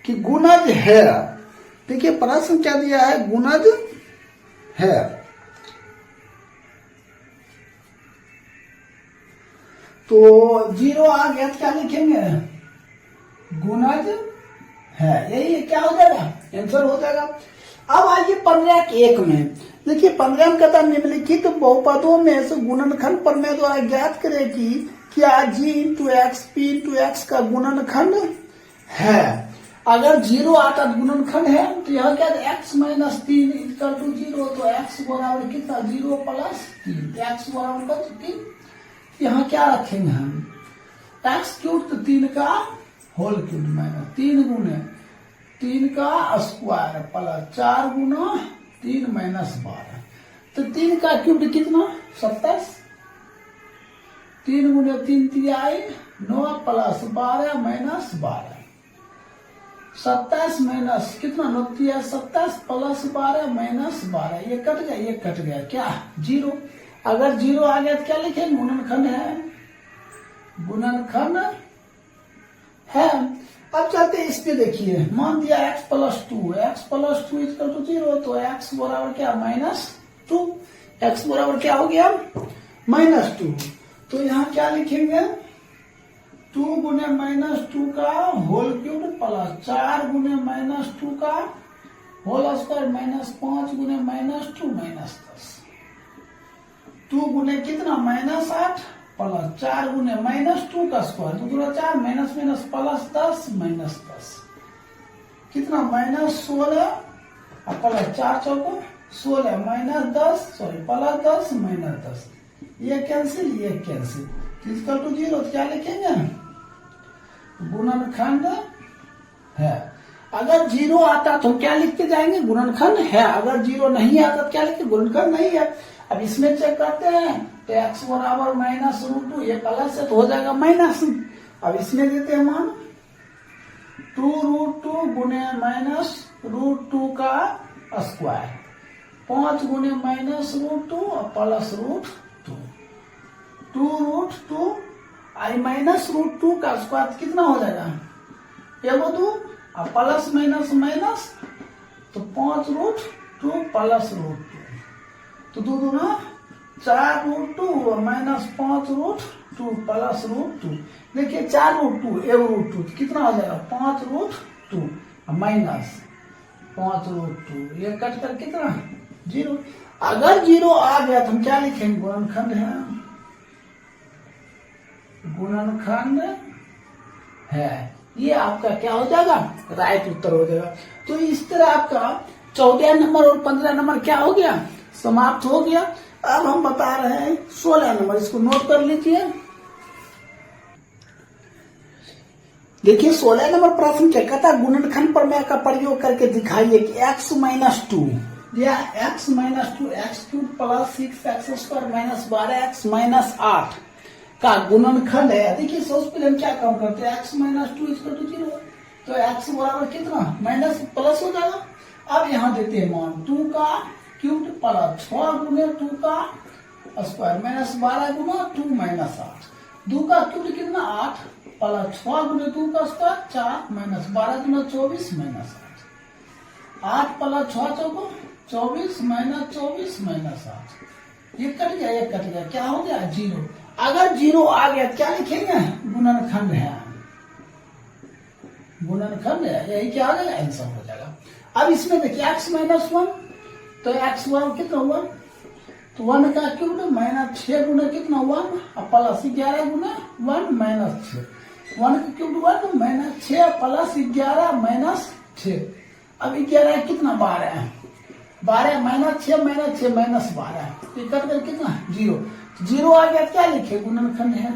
कि गुणज है, देखिए प्रश्न क्या दिया है गुणज है, तो 0 आ गया तो क्या लिखेंगे गुणज है, यही क्या हो जाएगा आंसर हो जाएगा। अब आइए 15 में, देखिए 15 में कहता निम्नलिखित बहुपदों में से गुणनखंड प्रमेय द्वारा ज्ञात करें कि क्या g into x P into x का गुणनखंड है। अगर 0 आता गुणनखंड है तो यह क्या x माइनस 3 इक्वल टू 0, तो x बराबर कितना 0 प्लस 3, x बराबर 3, यहाँ क्या रखेंगे हम x क्यूब तो 3 का होल क्यूब माइनस 3 गुने 3 का स्क्वायर प्लस 4 गुना 3 माइनस 12, तो 3 का क्यूब कितना 27, 3 गुने 3 3 9 प्लस 12 माइनस 12, 27 माइनस कितना 9 27 प्लस 12 माइनस 12, ये कट गया क्या 0। अगर 0 आ गया तो क्या लिखेंगे गुणनखंड है, गुणनखंड है। अब चलते हैं इस पे, देखिए मान दिया x plus two equal to 0, तो x बराबर क्या -2, x बराबर क्या हो गया -2। तो यहाँ क्या लिखेंगे 2 गुने -2 का होल क्यूब प्लस 4 गुने -2 का होल स्क्वायर -5 गुने -2 -10। 2 गुने कितना -8 प्लस 4 गुने -2 का स्क्वायर तो पूरा 4 माइनस प्लस 10 -10 कितना -16 और प्लस 4 चौको 16 -10 सॉरी प्लस 10 -10 ये कैंसिल इक्वल टू 0। तो क्या लिखेंगे गुणनखंड है। अगर 0 आता तो क्या लिखते जाएंगे गुणनखंड है, अगर 0 नहीं आता तो क्या लिखते गुणनखंड नहीं है। अब इसमें चेक करते हैं तो x बराबर -√2, ये प्लस से तो हो जाएगा माइनस। अब इसमें देते हैं मान 2√2 गुने -√2 का स्क्वायर 5 गुने -√2 और प्लस √2 2√2 आई -√2 का स्क्वायर कितना हो जाएगा एगो 2 और प्लस माइनस तो 5√2 प्लस √2 तो 2 दूना 4√2 और -5√2 प्लस √2। देखिए 4√2 1√2 तो कितना हो जाएगा 5√2 माइनस 5√2 ये कट कर कितना 0। अगर 0 आ गया तो हम क्या लिखेंगे गुणनखंड है, गुणनखंड है। ये आपका क्या हो जाएगा राइट उत्तर हो जाएगा। तो इस तरह आपका 14 नंबर और 15 नंबर क्या हो गया समाप्त हो गया। अब हम बता रहे हैं 16 नंबर, इसको नोट कर लीजिए। देखिए 16 नंबर प्रश्न क्या कहता है गुणनखंड प्रमेय का प्रयोग करके दिखाइए कि x -2 या x -2 x³ plus 6x² -12x -8 का गुणनखंड है। देखिए सबसे पहले हम क्या काम करते हैं x -2 इक्वल टू 0, तो x बराबर कितना माइनस प्लस हो जाएगा। अब यहाँ देते हैं मान 2 का क्यूब प्लस 6 गुने 2 का स्क्वायर -12 गुना 2 -8 2 का क्यूब कितना 8 प्लस 6 गुने 2 का स्क्वायर 4 -12 गुना 24 -8 8 प्लस 6 चौको 24 -24 -8 ये कट गया क्या हो गया 0। अगर 0 आ गया क्या लिखेंगे गुणनखंड है, गुणनखंड है, यही क्या आ जाएगा आंसर हो जाएगा। अब इसमें देखिए x -1 तो x बराबर कितना 1 तो 1 का क्यूब -6 गुना कितना 1 और प्लस 11 गुना 1 -6 1 का क्यूब 1 -6 प्लस 11 -6 अब 11 कितना 12 है 12 -6 -12 ये कट कर कितना 0 0 आ गया क्या लिखे गुणनखंड है,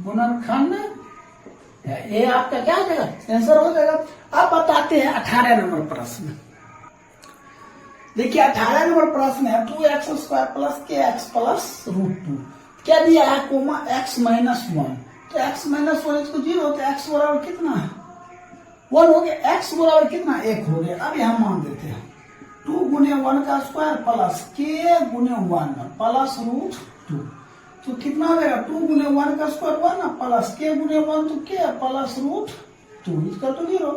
गुणनखंड है। ये आपका क्या हो जाएगा आंसर हो जाएगा। अब बताते हैं 18 नंबर प्रश्न। देखिए 18 नंबर प्रश्न है 2x² प्लस kx प्लस √2 क्या दिया है कोमा x -1 तो x -1 इसको 0 तो x बराबर कितना 1 हो गया, x बराबर कितना 1 हो गया। अब यहाँ मान देते हैं 2 गुने 1 का स्क्वायर प्लस k गुने 1 प्लस √2 तो कितना हो जाएगा 2 गुने 1 का स्क्वायर 1 प्लस k गुने 1 तो k प्लस √2 इसका तो 0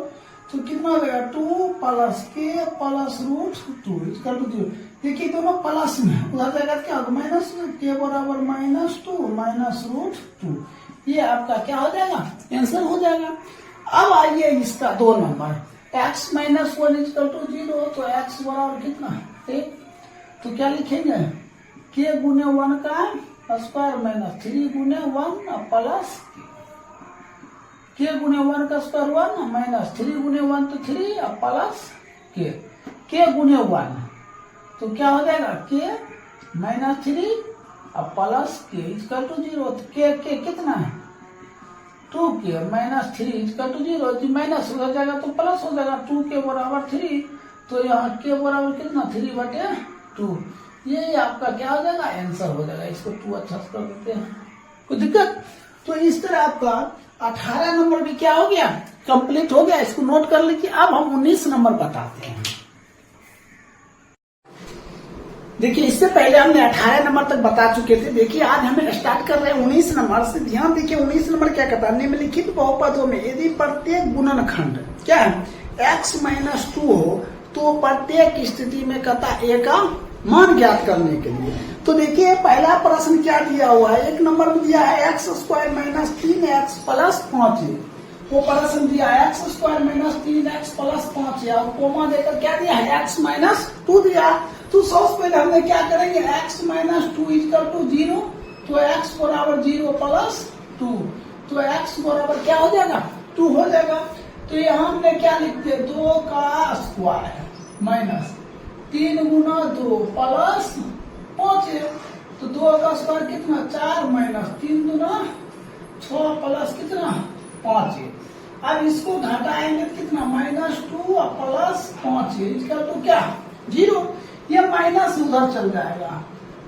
तो कितना हो जाएगा 2 प्लस k प्लस √2 इसका तो 0। देखिए दोनों प्लस में उधर जाएगा क्या होगा माइनस में k बराबर -2 माइनस √2 ये आपका क्या हो जाएगा आंसर हो जाएगा। अब आइए इसका 2 नंबर x -1 इक्वल टू 0 तो x बराबर कितना 1 तो क्या लिखेंगे k गुने 1 का स्क्वायर -3 गुने 1 प्लस k गुने 1 का स्क्वायर 1 -3 गुने 1 तो 3 और प्लस k गुने 1 तो क्या हो जाएगा k -3 और प्लस k इक्वल टू 0 तो k कितना है 2k -3 इक्वल टू 0 माइनस हो जाएगा तो प्लस हो जाएगा 2k बराबर 3 तो यहाँ k बराबर कितना 3/2 ये आपका क्या हो जाएगा आंसर हो जाएगा। इसको 2 अच्छा से कर देते हैं कोई दिक्कत। तो इस तरह आपका 18 नंबर भी क्या हो गया कंप्लीट हो गया, इसको नोट कर लीजिए। अब हम 19 नंबर बताते हैं। देखिए इससे पहले हमने 18 नंबर तक बता चुके थे। देखिए आज हमें स्टार्ट कर रहे हैं 19 नंबर से। ध्यान देखिए 19 नंबर क्या कहता है, निम्नलिखित बहुपदों में यदि प्रत्येक गुणनखंड क्या है x-2 हो तो प्रत्येक स्थिति में कहता ए का मान ज्ञात करने के लिए। तो देखिए पहला प्रश्न क्या दिया हुआ है, एक नंबर में दिया है x² - 3x + 5a। वो प्रश्न दिया है x² - 3x + 5a और कोमा देकर क्या दिया है x - 2 दिया। तो सबसे पहले हमने क्या करेंगे x - 2 = 0, तो x बराबर 0 + 2, तो x बराबर क्या हो जाएगा 2 हो जाएगा। तो यहाँ हमने क्या लिखते हैं 2 का स्क्वायर माइनस 3 गुना 2 प्लस 5, तो 2 का स्क्वायर कितना 4 माइनस 3 गुना 6 प्लस कितना 5। अब इसको घटाएंगे कितना -2 प्लस 5 इसका तो क्या 0, ये माइनस उधर चल जाएगा।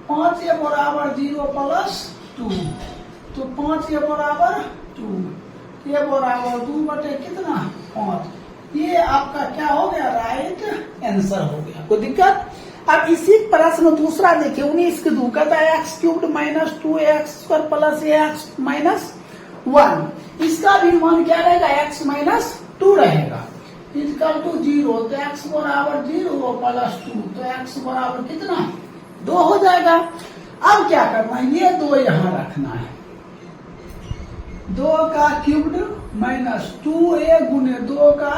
5 बराबर 0 + 2, तो 5 बराबर 2, ये बराबर 2 बटे कितना 5। ये आपका क्या हो गया राइट आंसर हो गया। कोई दिक्कत। अब इसी प्रश्न दूसरा देखिए 19 के 2 कहता है x³ - 2ax² + ax - 1। इसका भी मान क्या रहेगा x - 2 रहेगा इक्वल टू 0, तो x बराबर 0 + 2, तो x बराबर कितना 2 हो जाएगा। अब क्या करना है ये 2 यहाँ रखना है, 2 का क्यूब्ड माइनस 2a गुने 2 का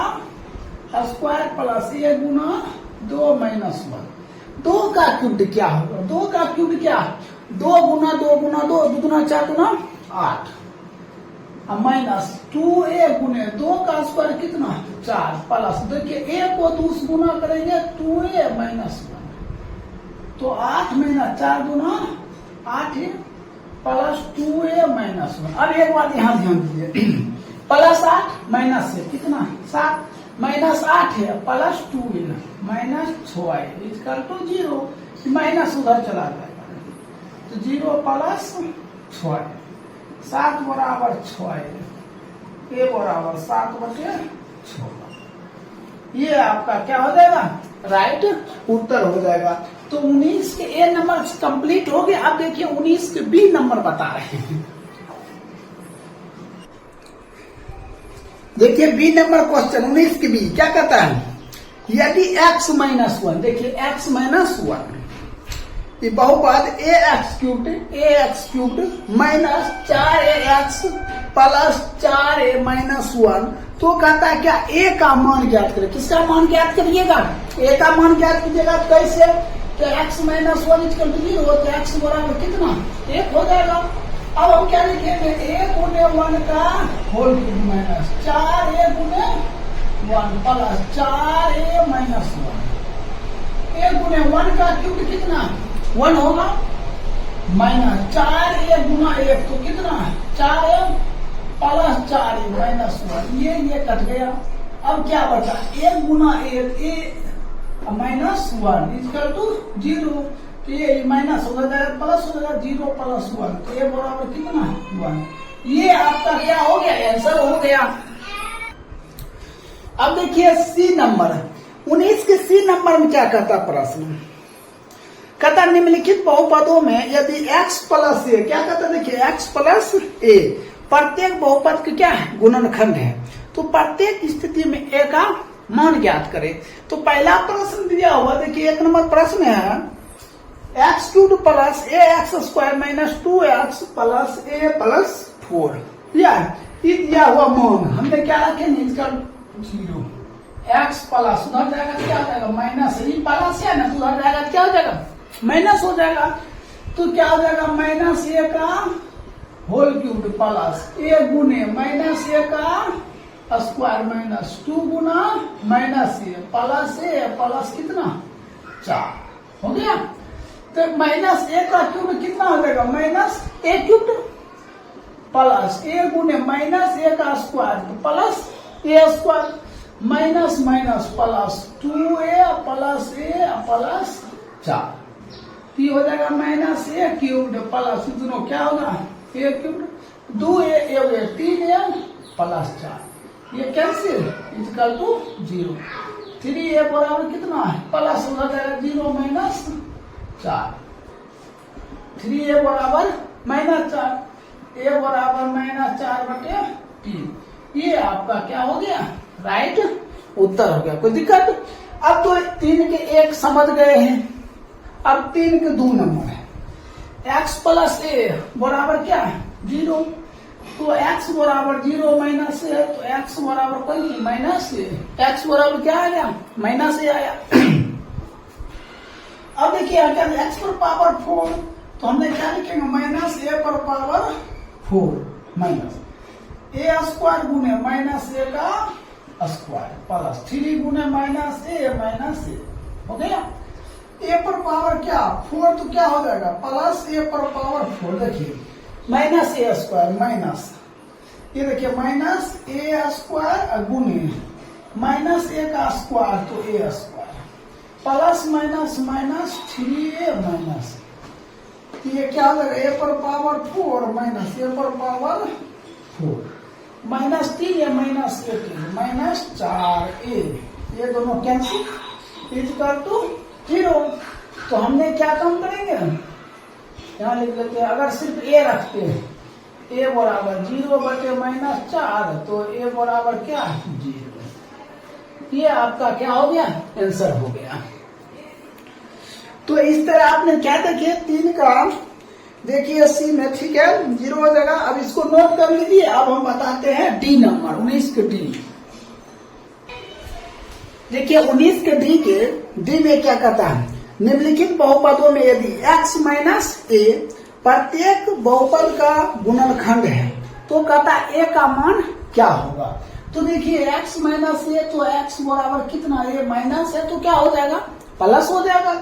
स्क्वायर प्लस a गुना 2 - 1। 2 का क्यूब्ड क्या होगा, 2 का क्यूब्ड क्या 2 गुना 2 गुना 2 2 गुना 4 गुना 8 माइनस 2a गुने 2 का स्क्वायर कितना 4 प्लस देखिए a को 2 गुना करेंगे 2a - 1, तो 8 - 4 गुना 8 प्लस 2a - 1। अब एक बात यहाँ ध्यान दीजिए प्लस 8 माइनस से कितना 7 -8 है plus 2 minus 6 equal to 0, minus उधर चला जाएगा, तो 0 प्लस 6, 7 बराबर 6, a बराबर 7 बटे 6। ये आपका क्या हो जाएगा राइट उत्तर हो जाएगा। तो 19 के ए नंबर कंप्लीट हो गए। अब देखिए 19 के बी नंबर बता रहे हैं। देखिए बी नंबर क्वेश्चन 19 के बी क्या कहता है, यदि x - 1 देखिए x - 1 ये बहुपद ax³ minus 4ax plus 4a - 1, तो कहता है क्या a का मान ज्ञात करें। किसका मान ज्ञात करिएगा a का मान ज्ञात कीजिएगा कैसे, तो x - 1 = 0, तो x बराबर कितना 1 हो जाएगा। अब हम क्या लिखेंगे a गुने 1 का होल क्यूब माइनस 4a गुने 1 प्लस 4a - 1। a गुने 1 का क्यूब कितना 1 होगा माइनस 4a गुना 1 तो कितना 4a प्लस 4a - 1, ये कट गया। अब क्या बचा 1 गुना 1 a माइनस 1 इक्वल टू 0, तो ये माइनस हो जाएगा प्लस हो जाएगा 0 + 1, तो a बराबर कितना 1। ये आपका क्या हो गया आंसर हो गया। अब देखिए सी नंबर 19 के सी नंबर में क्या कहता प्रश्न, कहता निम्नलिखित बहुपदों में यदि x + a क्या कहता देखिए x + a प्रत्येक बहुपद का क्या है गुणनखंड है, तो प्रत्येक स्थिति में a का मान ज्ञात करें। तो पहला प्रश्न दिया हुआ देखिए 1 नंबर प्रश्न है x³ + ax² - 2x + a + 4 दिया हुआ मान हमने क्या रखे इसका 0, x प्लस उधर जाएगा क्या हो जाएगा माइनस, प्लस है ना तो उधर जाएगा क्या हो जाएगा माइनस हो जाएगा, तो क्या हो जाएगा -a का होल क्यूब प्लस a गुने -a का square minus 2 Guna -a plus कितना 4 हो गया। तो -a का क्यूब कितना हो जाएगा -a³ प्लस a गुने -a का square plus a² minus minus plus 2a plus a plus 4, ये हो जाएगा -a³ प्लस दोनों क्या होगा a³ 2a 3a प्लस 4, ये कैंसिल इक्वल टू 0। 3a बराबर कितना है प्लस हो जाएगा 0 माइनस 4, 3a बराबर -4, a बराबर -4/3। ये आपका क्या हो गया, राइट उत्तर हो गया। कोई दिक्कत? अब तो 3 के 1 समझ गए हैं, अब 3 के 2 नंबर है। x प्लस ए बराबर क्या है, 0। तो x बराबर 0 माइनस ए, तो x बराबर कोई नहीं माइनस ए, x बराबर क्या आ गया, माइनस ए आया। अब देखिए क्या x पर पावर 4, तो हमने क्या लिखेंगे, माइनस ए पर पावर 4 माइनस ए स्क्वायर गुने माइनस ए का स्क्वायर प्लस 3 गुने माइनस ए हो गया। ए पर पावर क्या 4, तो क्या हो जाएगा प्लस ए पर पावर 4। देखिए माइनस ए स्क्वायर माइनस, ये देखिए माइनस ए स्क्वायर गुने माइनस ए का स्क्वायर, तो a square plus minus minus 3a minus, ये क्या हो जाएगा, ए पर पावर 4 माइनस ए पर power 4 minus 3a minus 18 minus 4a, ये दोनों कैंसिल इक्वल टू 0। तो हमने क्या काम करेंगे, यहाँ लिख लेते हैं, अगर सिर्फ a रखते हैं, a बराबर 0/-4, तो a बराबर क्या 0। ये आपका क्या हो गया, आंसर हो गया। तो इस तरह आपने क्या देखिए 3 का देखिए सी में, ठीक है 0 हो जाएगा। अब इसको नोट कर लीजिए। अब हम बताते हैं डी नंबर 19 के डी। देखिए 19 के डी में क्या कहता है, निम्नलिखित बहुपदों में यदि x माइनस ए प्रत्येक बहुपद का गुणनखंड है तो कहता है a का मान क्या होगा। तो देखिए x माइनस ए, तो x बराबर कितना, a माइनस है तो क्या हो जाएगा प्लस हो जाएगा,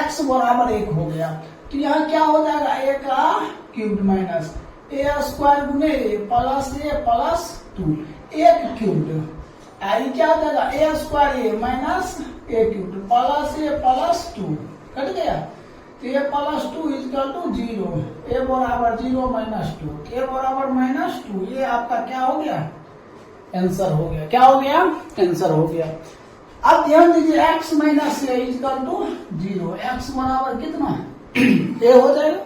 x बराबर 1 हो गया। तो यहाँ क्या हो जाएगा, a का क्यूब माइनस ए स्क्वायर गुने प्लस ए प्लस 2, 1 क्यूब आई क्या हो जाएगा, ए स्क्वायर ए माइनस ए क्यूब प्लस ए प्लस 2 कट गया, तो ए प्लस 2 इक्वल टू 0, ए बराबर 0 माइनस 2, ए बराबर -2। ये आपका क्या हो गया, आंसर हो गया। क्या हो गया, आंसर हो गया। अब ध्यान दीजिए x minus a equal to 0, x बराबर कितना a हो जाएगा,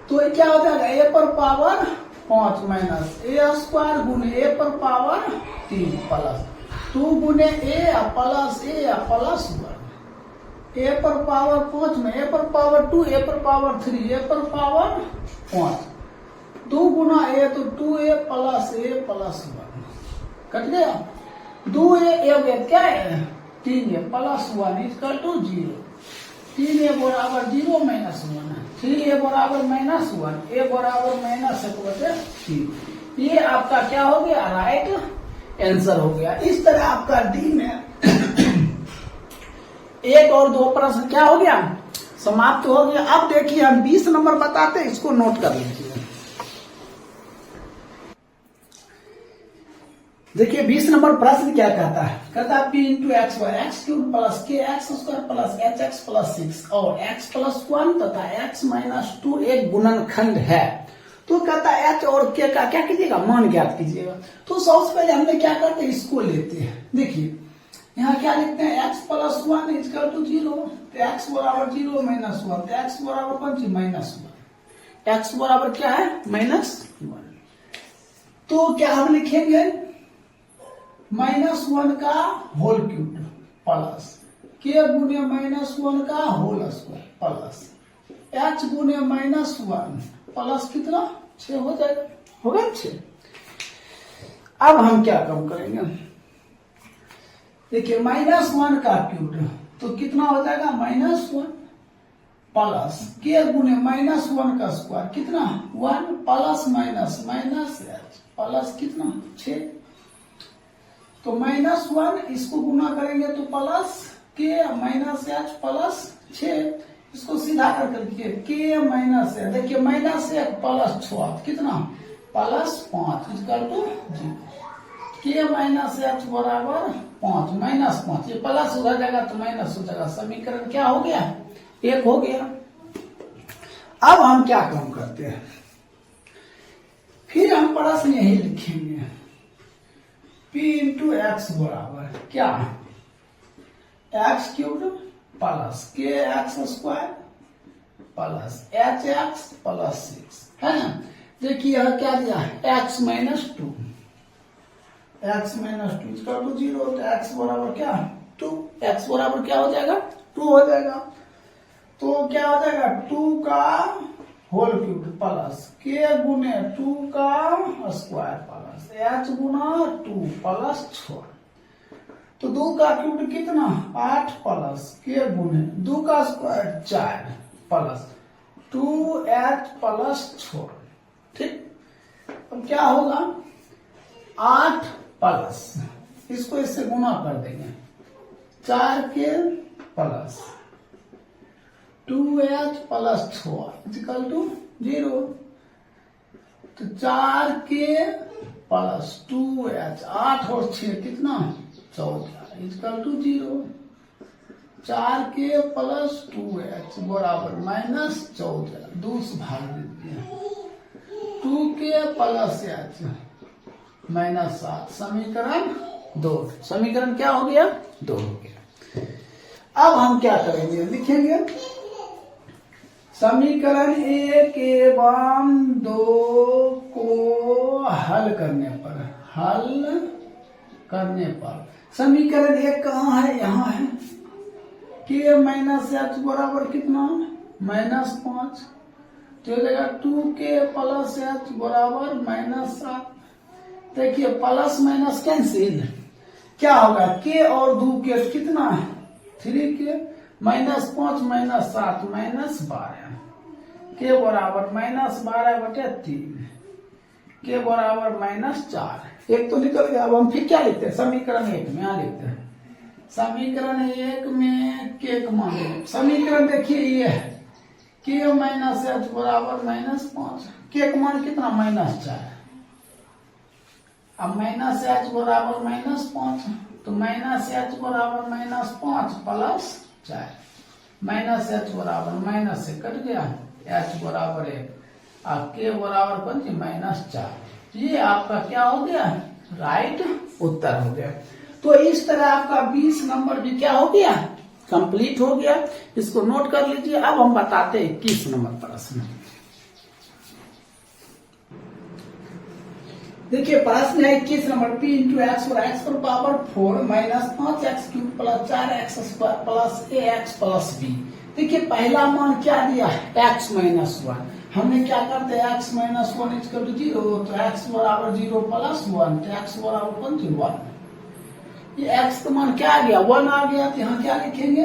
तो क्या हो जाएगा, a पर पावर 5 माइनस ए स्क्वायर गुने ए पर पावर 3 प्लस 2 गुने ए प्लस 1, ए पर पावर 5 में ए पर पावर 2, ए पर पावर 3, ए पर पावर 5, 2 गुना ए तो 2a प्लस ए प्लस 1 कट गया, 2a क्या है 3a plus 1 equal to 0, 3a बराबर 0 माइनस 1, 3a बराबर -1, a बराबर -1/3। ये आपका क्या हो गया, राइट आंसर हो गया। इस तरह आपका डी में 1 और 2 प्रश्न क्या हो गया, समाप्त हो गया। अब देखिए हम 20 नंबर बताते हैं, इसको नोट कर लीजिए। देखिए 20 नंबर प्रश्न क्या कहता है, कहता है p into x y x cube plus k x square plus h x plus 6 और x प्लस 1 तथा x माइनस 2 एक गुणनखंड है। तो कहता है h और k का क्या कीजिएगा, मान ज्ञात कीजिएगा। तो सबसे पहले हमने क्या करते हैं, इसको लेते हैं। देखिए यहाँ क्या लिखते हैं, x प्लस 1 इक्वल टू 0, तो x बराबर 0 माइनस 1, तो x बराबर कौन सी -1, x बराबर क्या है -1। तो क्या हम लिखेंगे -1 का होल क्यूब प्लस k गुने -1 का होल स्क्वायर प्लस h गुने -1 प्लस कितना 6 हो जाएगा, होगा 6। अब हम क्या कम करेंगे, देखिए -1 का क्यूब तो कितना हो जाएगा -1 प्लस k गुने -1 का स्क्वायर कितना 1 plus minus minus h plus कितना 6। तो -1 इसको गुना करेंगे तो plus k minus h plus 6, इसको सीधा करके लिखिए k माइनस h, देखिए -1 प्लस 6 कितना plus 5 equal to 0, k minus h बराबर 5 -5, ये प्लस हो जाएगा तो माइनस हो जाएगा, समीकरण क्या हो गया 1 हो गया। अब हम क्या काम करते हैं, फिर हम प्रश्न यही लिखेंगे p इंटू एक्स बराबर क्या x cube plus k x square plus h x plus 6 है ना। देखिए यह क्या दिया है एक्स माइनस टू इसका टू 0 तो एक्स बराबर क्या 2 एक्स बराबर क्या हो जाएगा 2 हो जाएगा। तो क्या हो जाएगा 2 का होल क्यूब प्लस के गुने 2 का स्क्वायर प्लस एच गुना 2 प्लस 6 तो 2 का क्यूब कितना 8 प्लस के गुने 2 का स्क्वायर 4 प्लस 2h प्लस 6 ठीक। अब क्या होगा 8 प्लस इसको इससे गुना कर देंगे 4 के plus 2h plus 6 equal to 0 तो 4 के प्लस 2h 8 और 6 कितना 14 इक्वल टू 0 4 के प्लस 2h बराबर माइनस 14 2 से भाग दीजिए 2 के प्लस h माइनस 7 समीकरण 2 समीकरण क्या हो गया 2 हो गया। अब हम क्या करेंगे लिखेंगे समीकरण 1 एवं 2 को हल करने पर समीकरण 1 कहाँ है यहाँ है के माइनस एच बराबर कितना -5 तो हो जाएगा 2 के प्लस एच बराबर -7। देखिए प्लस माइनस कैंसिल क्या होगा के और 2 के कितना 3 के -5 -7 -12 के बराबर -12/3 के बराबर -4 एक तो निकल गया। अब हम फिर क्या लिखते हैं समीकरण 1 में यहाँ लिखते हैं समीकरण 1 में के का मान समीकरण देखिए ये है के माइनस एच बराबर -5 के का मान कितना -4 अब माइनस एच बराबर -5 तो माइनस एच बराबर -5 प्लस 4 माइनस एच बराबर माइनस से कट गया एच बराबर 1 और के बराबर कौन सी -4 ये आपका क्या हो गया राइट उत्तर हो गया। तो इस तरह आपका 20 नंबर भी क्या हो गया कंप्लीट हो गया। इसको नोट कर लीजिए। अब हम बताते हैं 21 नंबर प्रश्न। देखिए प्रश्न है 21 नंबर p इंटू एक्स और एक्स पर power 4 minus 5x cube plus 4x square plus ax plus b। देखिए पहला मान क्या दिया है x माइनस 1 हमने क्या करते हैं x माइनस 1 इक्वल टू 0 तो x बराबर 0 प्लस 1 तो x बराबर कौन सी 1 ये x का मान क्या आ गया 1 आ गया तो यहाँ क्या लिखेंगे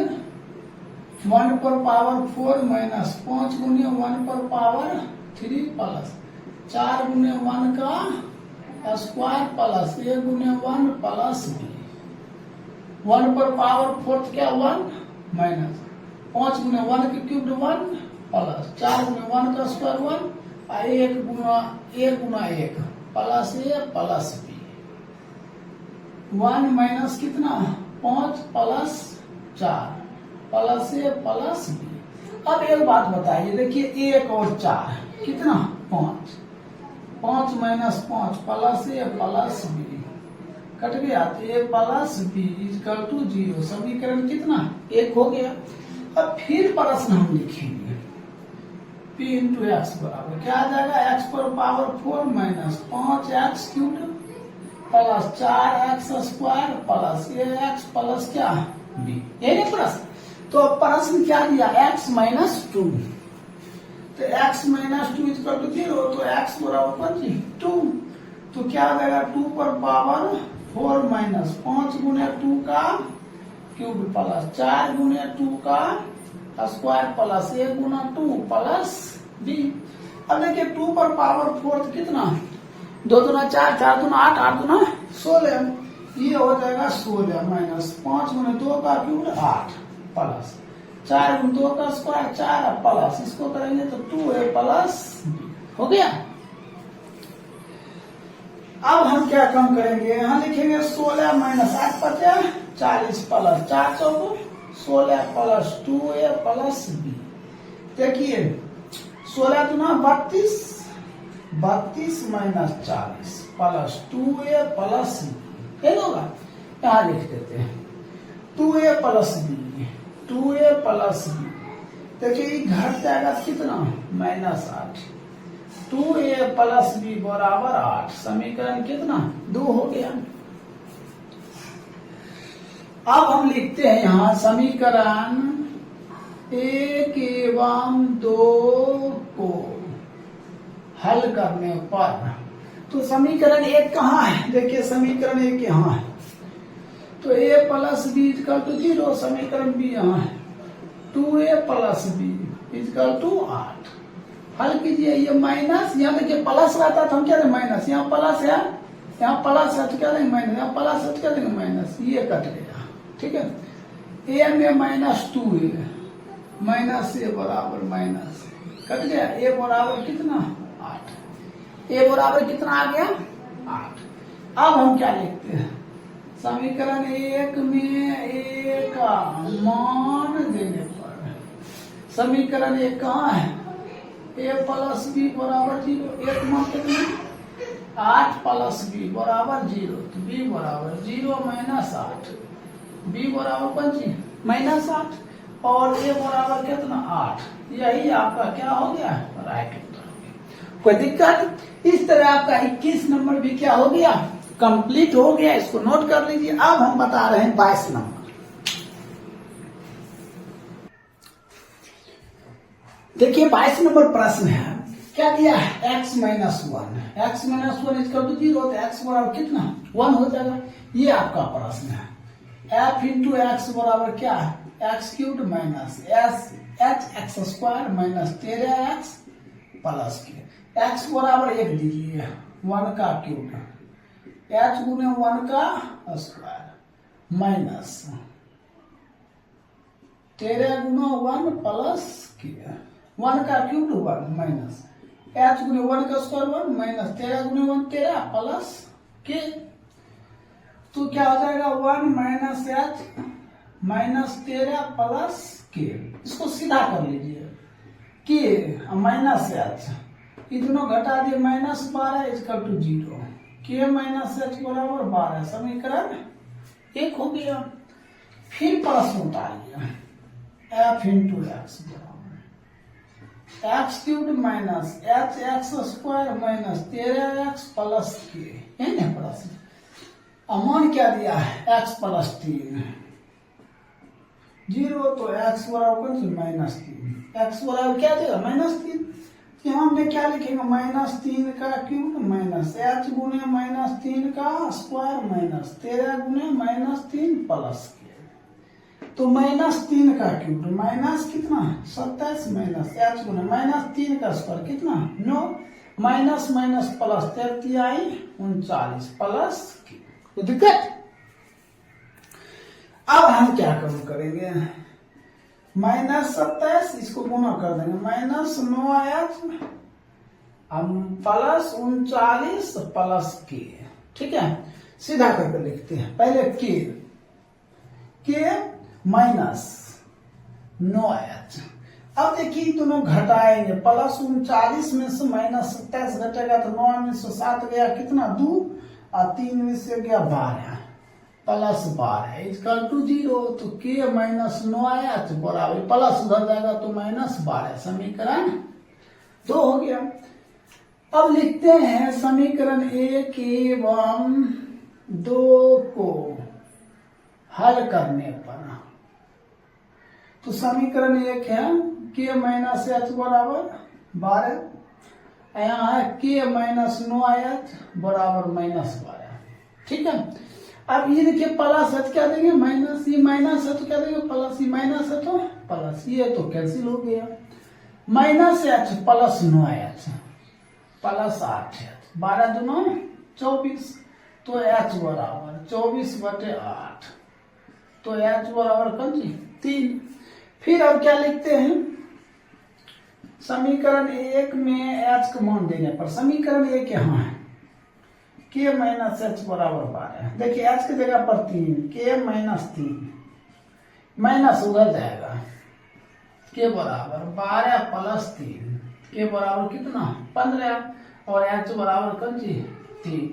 1 पर पावर 4 माइनस 5 गुने 1 पर पावर 3 प्लस 4 गुने 1 का स्क्वायर प्लस a गुने 1 प्लस b 1 पर पावर 4 क्या 1 माइनस 5 गुने 1 के क्यूब 1 प्लस 4 गुने 1 का स्क्वायर 1 और 1 गुना 1 plus a plus b 1 minus कितना 5 plus 4 plus a plus b। अब एक बात बताइए देखिए 1 और 4 कितना 5 minus 5 plus a plus b cut गया तो a plus b equal to 0 समीकरण कितना 1 हो गया। अब फिर प्रश्न हम लिखेंगे p इंटू एक्स बराबर क्या आ जाएगा x पर power 4 minus 5x cube plus 4x square plus ax plus क्या b यही प्रश्न। तो अब प्रश्न क्या दिया x माइनस 2 तो x माइनस 2 इक्वल टू 0 तो x बराबर 2 तो क्या आ जाएगा 2 पर पावर 4 माइनस 5 गुने 2 का क्यूब प्लस 4 गुने 2 का square plus a Guna 2 plus b। अब देखिए 2 पर पावर 4 कितना 2 दूना 4 4 दूना 8 8 दूना 16 ये हो जाएगा 16 माइनस 5 गुने 2 का क्यूब 8 प्लस 4 गुने 2 का स्क्वायर 4 प्लस इसको करेंगे तो 2a प्लस b हो गया। अब हम क्या कम करेंगे यहाँ लिखेंगे 16 माइनस 8 50 40 प्लस 4 चौको 16 प्लस 2a प्लस b। देखिए 16 गुना 32 minus 40 plus 2a plus b होगा यहाँ लिख देते हैं 2a plus b 2a plus B, देखिए ये घट जाएगा कितना -8, 2a प्लस बी बराबर 8, समीकरण कितना 2 हो गया। अब हम लिखते हैं यहां समीकरण 1 एवं 2 को हल करने पर, तो समीकरण 1 कहाँ है, देखिए समीकरण 1 यहाँ है, तो a plus b equal to 0, समीकरण बी यहाँ है, 2a plus b equal to 8। हल कीजिए, ये माइनस, यहाँ देखिए प्लस रहता तो हम क्या देंगे माइनस, यहाँ प्लस है, यहाँ प्लस है तो क्या देंगे माइनस, यहाँ प्लस है तो क्या देंगे माइनस, ये कट गया, ठीक है। a में -2a, माइनस a बराबर माइनस कट गया, a बराबर कितना 8, a बराबर कितना आ गया 8। अब हम क्या लिखते हैं, समीकरण 1 में a का मान देने पर, समीकरण 1 कहाँ है, a प्लस बी बराबर 0, एक मान कितना 8 प्लस बी बराबर 0, तो b बराबर 0 -8, b बराबर पंची -8 और a बराबर कितना 8, यही आपका क्या हो गया राइट उत्तर हो गया। कोई दिक्कत, इस तरह आपका 21 नंबर भी क्या हो गया कंप्लीट हो गया, इसको नोट कर लीजिए। अब हम बता रहे हैं 22 नंबर। देखिए 22 नंबर प्रश्न है, क्या दिया है x -1, x -1 इजकल टू 0, तो x बराबर कितना 1 हो जाएगा, ये आपका प्रश्न है। f इंटू एक्स बराबर क्या है x³ minus x² minus 13x plus के, x बराबर 1 दीजिए 1 का क्यूब, h गुने 1 का स्क्वायर माइनस 13 गुना 1 प्लस के, 1 का क्यूब 1 माइनस h गुने 1 का स्क्वायर 1 माइनस 13 गुने 1 13 प्लस के, तो क्या हो जाएगा 1 माइनस h माइनस 13 प्लस के, इसको सीधा कर लीजिए, के माइनस h, ये दोनों घटा दिए -12 इजकल टू 0, के माइनस h बराबर 12, समीकरण 1 हो गया। फिर प्लस उतारिए, f इंटू एक्स बराबर x³ minus hx² minus 13x plus के, है प्लस, मान क्या दिया है x प्लस 3 0, तो x बराबर -3, x बराबर क्या देगा -3, यहाँ हमने क्या लिखेंगे -3 का क्यूब माइनस h गुने -3 का स्क्वायर माइनस 13 गुने -3 प्लस के, तो -3 का क्यूब माइनस कितना 27 माइनस h गुने -3 का स्क्वायर कितना 9, माइनस माइनस प्लस 39 प्लस के, तो दिक्कत। अब हम क्या करेंगे, -27 इसको गुना कर देंगे, -9h हम प्लस 39 प्लस के, ठीक है, सीधा करके लिखते हैं। पहले के माइनस 9h, अब देखिए दोनों घटाएंगे, प्लस 39 में से -27 घटेगा तो 9 में से 7 गया कितना 2 और 3 में से गया 12 प्लस 12 इजकल टू 0, तो के माइनस 9h बराबर प्लस उधर जाएगा तो -12, समीकरण 2 हो गया। अब लिखते हैं समीकरण 1 एवं 2 को हल करने पर, तो समीकरण 1 है के माइनस h बराबर 12, यहाँ है के माइनस 9h बराबर -12, ठीक है। अब ये देखिए प्लस h क्या देंगे माइनस, ये माइनस है तो क्या देंगे प्लस, ये माइनस है तो प्लस, ये तो कैंसिल हो गया, -h plus 9h plus 8h, 12 दूना 24, तो h बराबर 24/8, तो h बराबर 3। फिर अब क्या लिखते हैं, समीकरण 1 में h का मान देने पर, समीकरण 1 यहाँ है के माइनस h बराबर 12, देखिए h की जगह पर 3, के माइनस 3 माइनस उधर जाएगा, के बराबर 12 प्लस 3, के बराबर कितना 15 और h बराबर 3,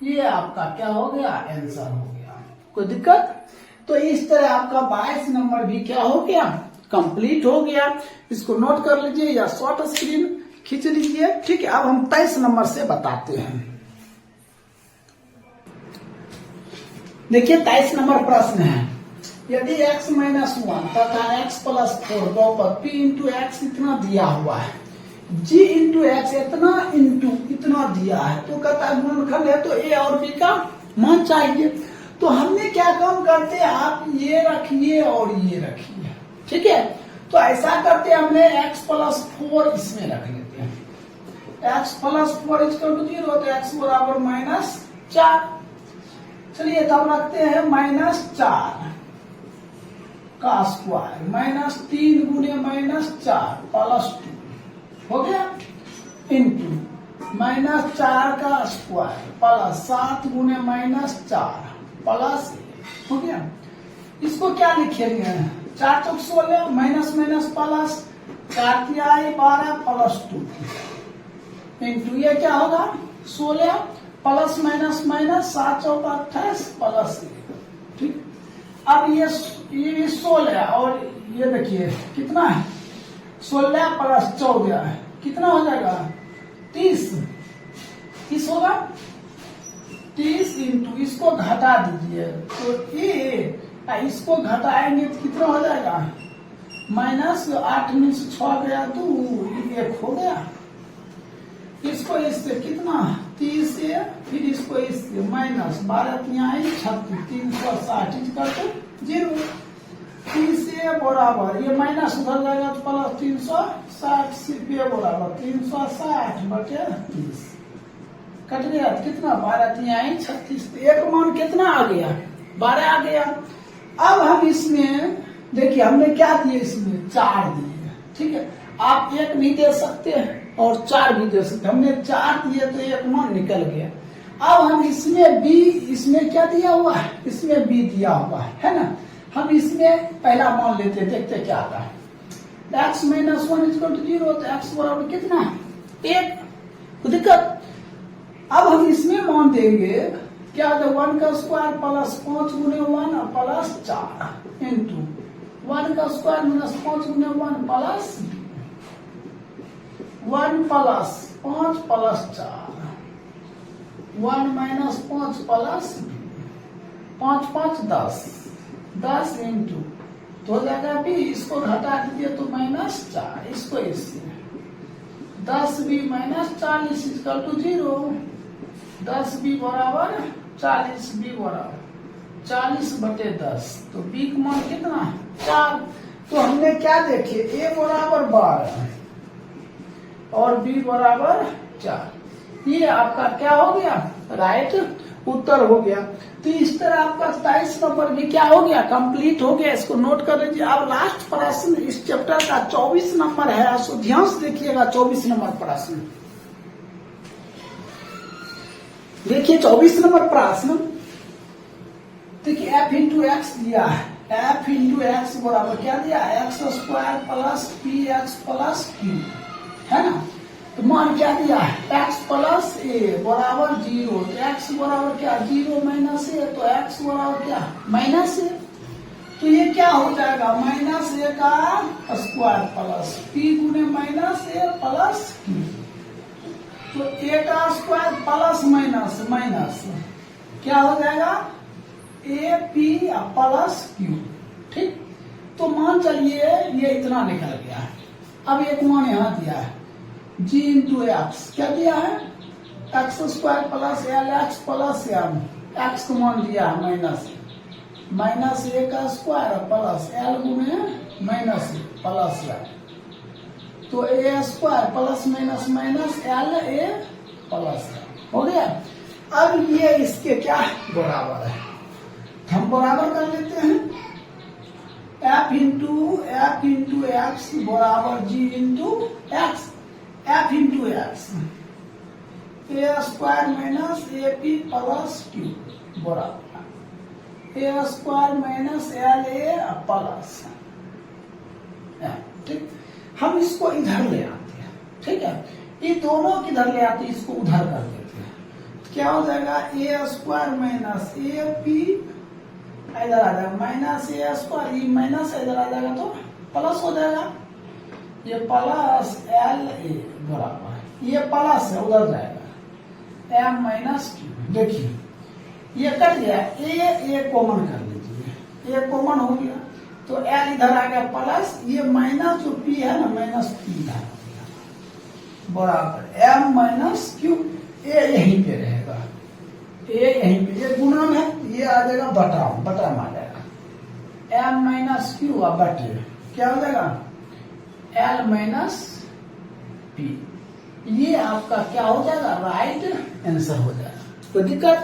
ये आपका क्या हो गया आंसर हो गया। कोई दिक्कत, तो इस तरह आपका 22 नंबर भी क्या हो गया कंप्लीट हो गया। इसको नोट कर लीजिए या शॉर्ट स्क्रीन खींच लीजिए। ठीक है, अब हम 23 नंबर से बताते हैं। देखिए 23 नंबर प्रश्न है, यदि x माइनस 1 तथा x प्लस 4 पर p इंटू एक्स इतना दिया हुआ है, g इंटू एक्स इतना दिया है, तो कहता है गुणनखंड है तो a और b का मान चाहिए। तो हमने क्या काम करते हैं, आप ये रखिए और ये रखिए। ठीक है, तो ऐसा करते हैं, हमने x प्लस 4 इसमें रख लेते हैं। x प्लस 4 इक्वल टू 0, तो x बराबर -4। चलिए तब रखते हैं -4 का स्क्वायर -3 गुने -4 प्लस 2 हो गया, इंटू -4 का स्क्वायर प्लस 7 गुने -4 प्लस हो गया। इसको क्या लिखेंगे, 4 चौक 16 माइनस माइनस प्लस 4 तिहाई 12 प्लस 2 इंटू ये क्या होगा 16 प्लस माइनस माइनस 7 चौक 28 प्लस 1। ठीक, अब ये 16 और ये देखिए कितना है 16 प्लस 14 है, कितना हो जाएगा 30 होगा। 30 इंटू इसको घटा दीजिए, तो ये इसको घटाएंगे तो कितना हो जाएगा -8 में से 6 गया तो 1 हो गया। इसको इससे कितना 30 से, फिर इसको इससे -12 तिहाई 36 360 करते 0। 30 से बराबर ये माइनस उधर जाएगा तो प्लस 360 सिर्फ ये बराबर 360 बटे 30 कट गया, कितना 12 तिहाई 36। एक मान कितना आ गया 12 आ गया। अब हम इसमें देखिए हमने क्या दिए, इसमें 4 दिए। ठीक है, आप 1 भी दे सकते हैं और 4 भी दे सकते हैं। हमने 4 दिए तो एक मान निकल गया। अब हम इसमें b, इसमें क्या दिया हुआ है, इसमें b दिया हुआ है ना। हम इसमें पहला मान लेते हैं, देखते क्या आता है। x माइनस 1 इक्वल टू 0, तो x बराबर कितना 1, कोई दिक्कत। अब हम इसमें मान देंगे क्या, 1 का स्क्वायर प्लस 5 गुने 1 प्लस 4 इंटू 1 का स्क्वायर माइनस 5 गुने 1 plus 1 plus 5 plus 4 1 minus 5 plus 5 5 10 into तो हो जाएगा भी, इसको घटा दीजिए तो -4, इसको इससे 10 भी -40 इक्वल टू 0। 10 भी बराबर 40 भी बराबर 40 बटे 10, तो b का मान कितना 4। तो हमने क्या देखे, a बराबर 12 और b बराबर 4। ये आपका क्या हो गया, राइट उत्तर हो गया। तो इस तरह आपका 27 नंबर भी क्या हो गया, कंप्लीट हो गया। इसको नोट कर लीजिए। अब लास्ट प्रश्न इस चैप्टर का 24 नंबर है, सो ध्यान से देखिएगा 24 नंबर प्रश्न। देखिए 24 नंबर प्रश्न, देखिए f इंटू एक्स दिया है, f इंटू एक्स बराबर क्या दिया, x square plus P x plus Q है ना। तो मान क्या दिया है, x प्लस ए बराबर 0, तो x बराबर क्या 0 माइनस ए, तो x बराबर क्या -a। तो ये क्या हो जाएगा -a का स्क्वायर प्लस p गुने -a प्लस q। तो a का स्क्वायर प्लस माइनस क्या हो जाएगा ए पी प्लस क्यू। ठीक, तो मान चलिए ये इतना निकल गया है। अब एक मान यहाँ दिया है g इंटू एक्स, क्या दिया है x square plus l x plus m, x को मान दिया है माइनस ए का स्क्वायर प्लस एल गुने माइनस ए प्लस एल, तो a square plus minus l a plus l हो गया। अब ये इसके क्या बराबर है, हम बराबर कर लेते हैं। f इंटू एक्स बराबर g into x, f into x a square minus a p plus q बराबर a square minus l a plus. ठीक, हम इसको इधर ले आते हैं। ठीक है, ये दोनों किधर ले आते हैं, इसको उधर कर देते हैं। क्या हो जाएगा ए स्क्वायर माइनस ए पी इधर आ जाएगा माइनस ए स्क्वायर, ये माइनस इधर आ जाएगा तो प्लस हो जाएगा, ये प्लस एल ए बराबर, ये प्लस है उधर जाएगा एम माइनस क्यू। देखिए ये कट गया, ए कॉमन कर लीजिए, ए कॉमन हो गया तो एल इधर आ गया प्लस, ये माइनस जो पी है ना माइनस पी इधर आ गया बराबर एम माइनस क्यू। ए यहीं पे रहेगा, ए यहीं पे, ये गुणन है, ये आ जाएगा बटा में आ जाएगा एम माइनस क्यू और बटे क्या हो जाएगा एल माइनस पी। ये आपका क्या हो जाएगा राइट आंसर हो जाएगा। कोई दिक्कत